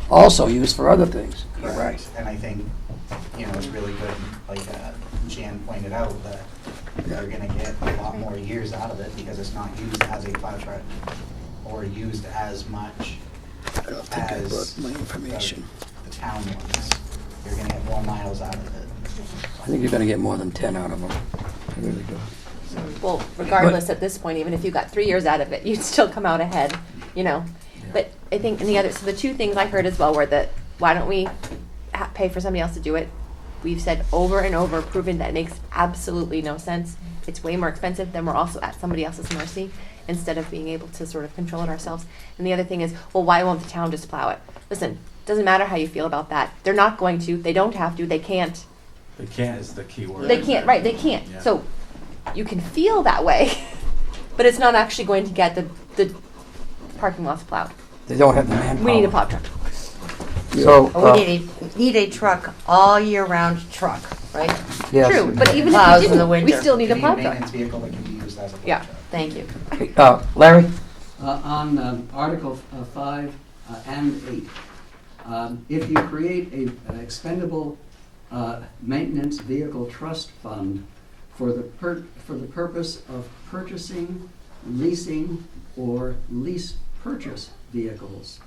also used for other things. Correct. And I think, it's really good, like Jan pointed out, that they're gonna get a lot more years out of it because it's not used as a plow truck or used as much I don't think I as brought my information. the town ones. You're gonna get more miles out of it. I think you're gonna get more than 10 out of them. I really do. Well, regardless, at this point, even if you got 3 years out of it, you'd still come out ahead, But I think, so the two things I heard as well were that, why don't we pay for somebody else to do it? We've said over and over, proven that it makes absolutely no sense. It's way more expensive, then we're also at somebody else's mercy instead of being able to sort of control it ourselves. And the other thing is, well, why won't the town just plow it? Listen, doesn't matter how you feel about that. They're not going to, they don't have to, they can't. They can't is the key word. They can't, right, they can't. Yeah. So you can feel that way, but it's not actually going to get the parking lots plowed. They don't have the manpower. We need a plow truck. So, We need a truck, all year round truck, right? yes. True, but even Plows if in we the didn't, we winter. still need a Could be plow a truck. maintenance vehicle that can be used as a plow Yeah. truck. Thank you. Larry? On Article 5 and 8, if you create a expendable maintenance vehicle trust fund for the purpose of purchasing, leasing, or lease purchase vehicles,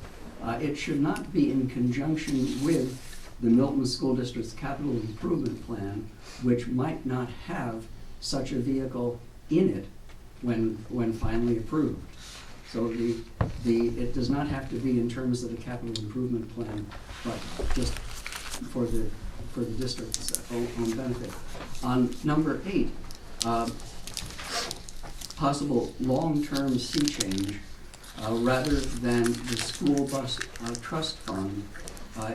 it should not be in conjunction with the Milton School District's capital improvement plan, which might not have such a vehicle in it when finally approved. So it does not have to be in terms of the capital improvement plan, but just for the district's own benefit. On number 8, possible long-term sea change, rather than the school bus trust fund,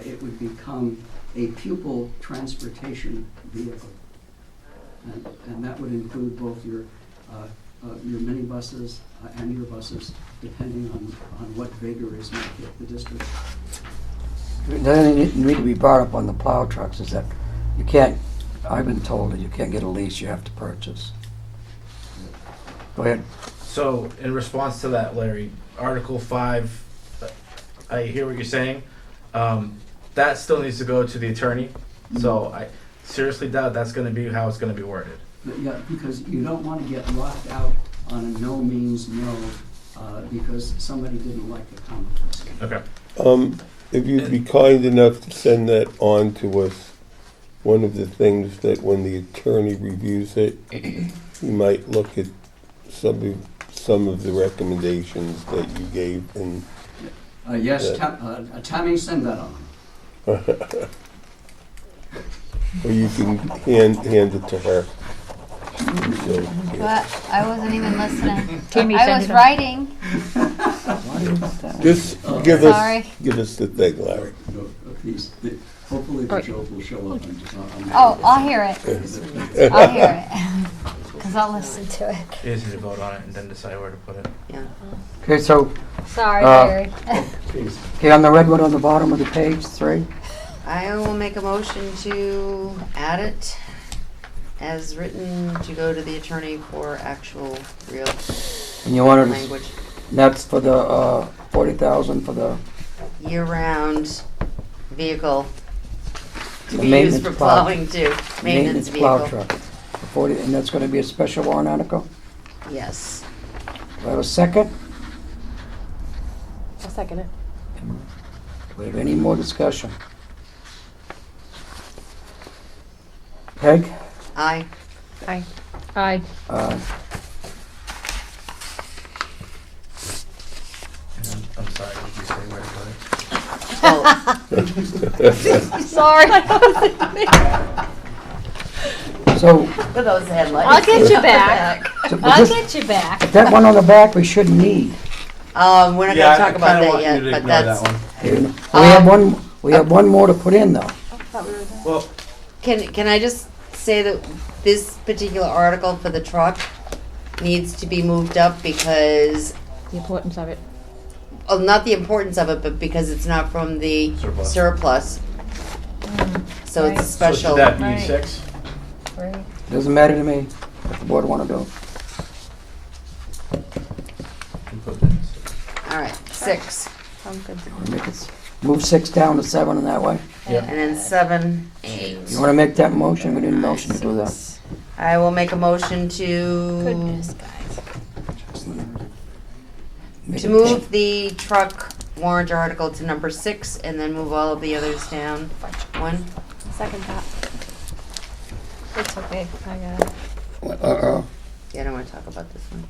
it would become a pupil transportation vehicle. And that would include both your minibuses and your buses, depending on what vagaries might hit the district. Then it need to be brought up on the plow trucks, is that you can't, I've been told that you can't get a lease, you have to purchase. Go ahead. So, in response to that, Larry, Article 5, I hear what you're saying. That still needs to go to the attorney. So, I seriously doubt that's going to be how it's going to be worded. Yeah, because you don't want to get locked out on a no means no, because somebody didn't like the comments. Okay. If you'd be kind enough to send that on to us, one of the things that when the attorney reviews it, he might look at some of the recommendations that you gave and Yes, Tammy, send that on. or you can hand it to her. So, But I wasn't even listening. Tammy, I send was it on. writing. just Sorry. give us the thing, Larry. No, please, hopefully the Right. joke will show up on. Oh, I'll hear it. I'll hear it. Because I'll listen to it. You just need to vote on it and then decide where to put it. Yeah. Okay, so, Sorry, Uh, Larry. okay, on the red one on the bottom of the page, 3, I will make a motion to add it as written to go to the attorney for actual real and you wanted, language. that's for the 40,000 for the Year-round vehicle to The be used maintenance for plow- plowing too. Maintenance plow vehicle. truck. For 40, and that's gonna be a special warrant article? Yes. Do I have a second? I'll second it. Do we have any more discussion? Peg? Aye. Aye. Aye. I'm sorry, did you say where to put it? Oh, Sorry. So, for those headlights. I'll get you back. so but I'll this- get you back. that one on the back we shouldn't need. We're not gonna talk about that yet, but that's, We have one more to put in though. Well, can I just say that this particular article for the truck needs to be moved up because, The importance of it. well, not the importance of it, but because it's not from the Surplus. surplus. So it's a Right. special. So should that be Right. 6? Right. Doesn't matter to me, what the board wanna do. All right, 6. Sounds good. Make it, move 6 down to 7 in that way. Yeah. And then 7, 8. You wanna make that motion? We need a motion to do that. I will make a motion to Goodness, guys. Make to it move the truck warrant article to number 6 and then move all of the others down. 1. Second thought. It's okay, I got it. Yeah, I don't want to talk about this one.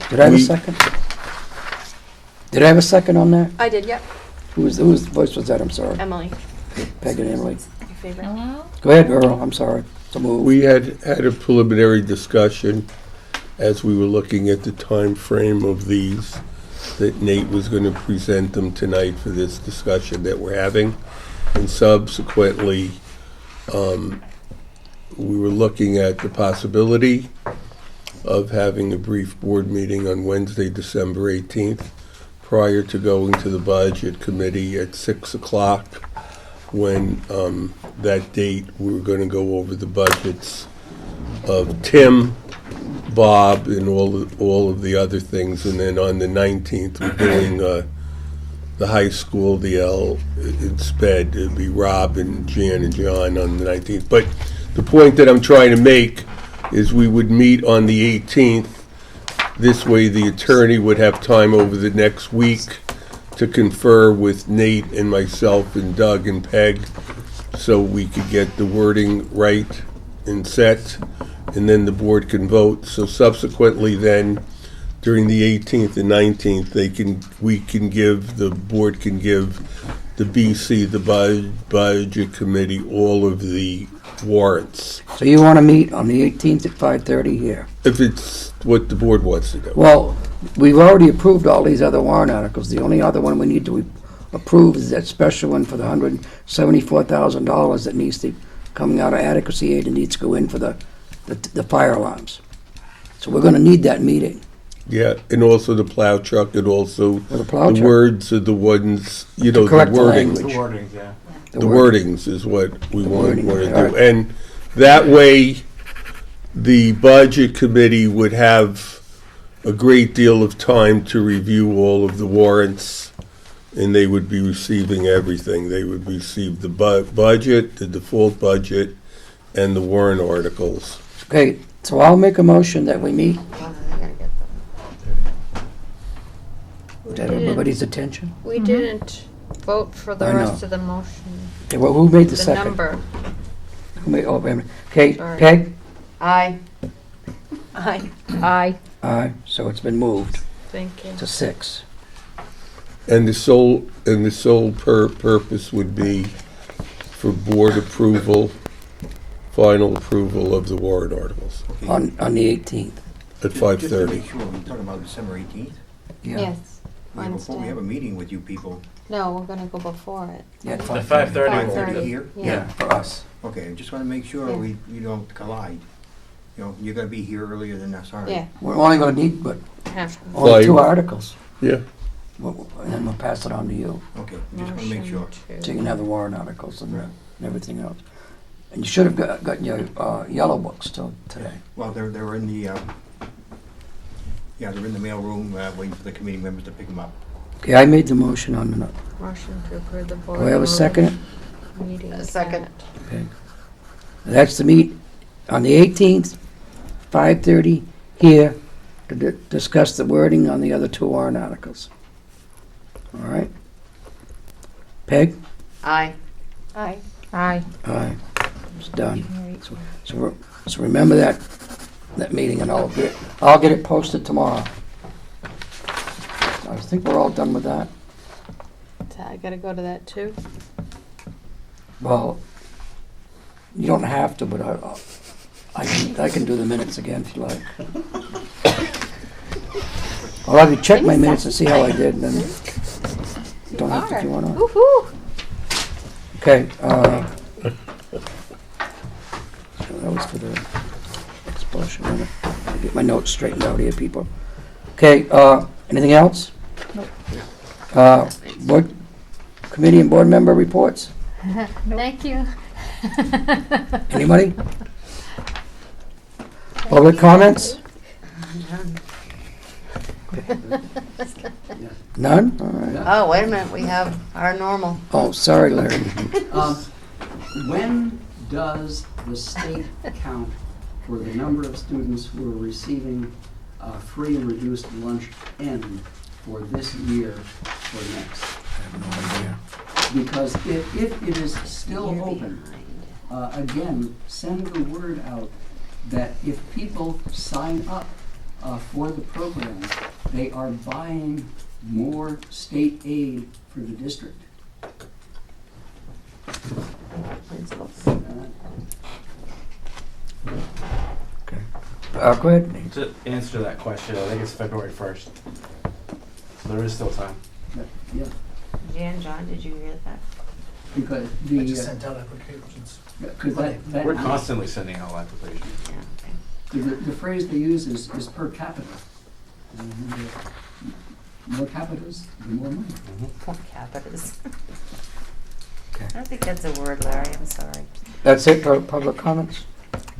Did I have a We- second? Did I have a second on that? I did, yep. Whose voice was that? I'm sorry. Emily, Peg and Emily. your favorite. Hello? Go ahead, Earl, I'm sorry. So move. We had a preliminary discussion as we were looking at the time frame of these, that Nate was going to present them tonight for this discussion that we're having. And subsequently, we were looking at the possibility of having a brief board meeting on Wednesday, December 18th, prior to going to the Budget Committee at 6 o'clock, when that date, we were going to go over the budgets of Tim, Bob, and all of the other things. And then on the 19th, we're doing the high school, the L in sped. It'd be Rob and Jan and John on the 19th. But the point that I'm trying to make is we would meet on the 18th. This way, the attorney would have time over the next week to confer with Nate and myself and Doug and Peg, so we could get the wording right and set, and then the board can vote. So subsequently then, during the 18th and 19th, the board can give the BC, the Budget Committee, all of the warrants, So you wanna meet on the 18th at 5:30 here? if it's what the board wants to do. Well, we've already approved all these other warrant articles. The only other one we need to approve is that special one for the $174,000 that needs to, coming out of adequacy aid, and needs to go in for the fire alarms. So we're gonna need that meeting. Yeah, and also the plow truck, and also For the plow the truck. words of the ones, the correct the wording. language. The wordings is what we want to wording, all do. right. And that way, the Budget Committee would have a great deal of time to review all of the warrants, and they would be receiving everything. They would receive the budget, the default budget, and the warrant articles. Okay, so I'll make a motion that we meet. Is that everybody's attention? We didn't vote for the I know. rest of the motion, Okay, well, who made the the second? number. Who made, oh, wait a minute. Okay, Sorry. Peg? Aye. Aye. Aye. Aye, so it's been moved Thank you. to 6. And the sole purpose would be for board approval, final approval of the warrant articles On the 18th. at 5:30. Just to make sure, we're talking about December 18th? Yeah. Yes, Before we have a Wednesday. meeting with you people. No, we're gonna go before it. Yeah, at At 5:30. 5:30. 5:30 here? Yeah, for us. Okay, I just want to make sure Yeah. we don't collide. You know, you're going to be here earlier than us, all right? Yeah, We're only gonna need, but, half. only 2 Fine. articles. Yeah. And then we'll pass it on to you. Okay, just want to make sure. So you can have the warrant articles and everything else. And you should have gotten your yellow books till today. Well, they're in the, they're in the mailroom, waiting for the committee members to pick them up. Okay, I made the motion on the, Motion to approve the board. do I have a second? Meeting. A second. Okay. That's to meet on the 18th, 5:30 here to discuss the wording on the other 2 warrant articles. All right? Peg? Aye. Aye. Aye. Aye. It's done. So remember that meeting, and I'll get it posted tomorrow. I think we're all done with that. So I gotta go to that too. Well, you don't have to, but I can do the minutes again if you like. I'll have you check my minutes and see how I did, and then you don't have to if you want to. Woo-hoo. Okay, so that was for the expo. push. I'm gonna get my notes straightened out here, people. Okay, anything else? Board, committee and board member reports? Thank you. Anybody? Public comments? None? All right. Oh, wait a minute, we have our normal. Oh, sorry, Larry. When does the state count for the number of students who are receiving free and reduced lunch end for this year or next? I have no idea. Because if it is still You're open, behind. again, send the word out that if people sign up for the program, they are buying more state aid for the district. Principals. Go ahead. To answer that question, I think it's February 1st. So there is still time. But, yeah, Jan, John, did you hear that? because the, I just sent out applications. because that We're constantly sending out applications. Yeah, okay. the phrase they use is per capita. And the more capitas, the more money. Poor capitas. Okay. I don't think that's a word, Larry, I'm sorry. That's it for public comments?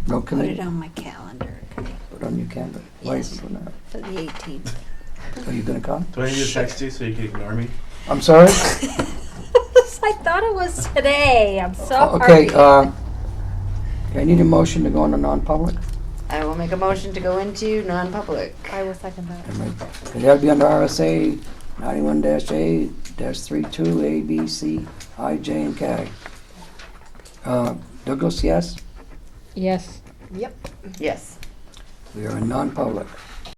No Put it committee? on my calendar Put on your calendar. Why Yes. is it doing that? for the 18th. Are you gonna come? Do I need to text you so you can ignore me? I'm sorry? I thought it was today. I'm so Okay, I need a motion to go into non-public. I will make a motion to go into non-public. I will second that. It had to be under RSA 91-A-32, A, B, C, I, J, and K. Douglas, yes? Yes. Yep. Yes. We are in non-public.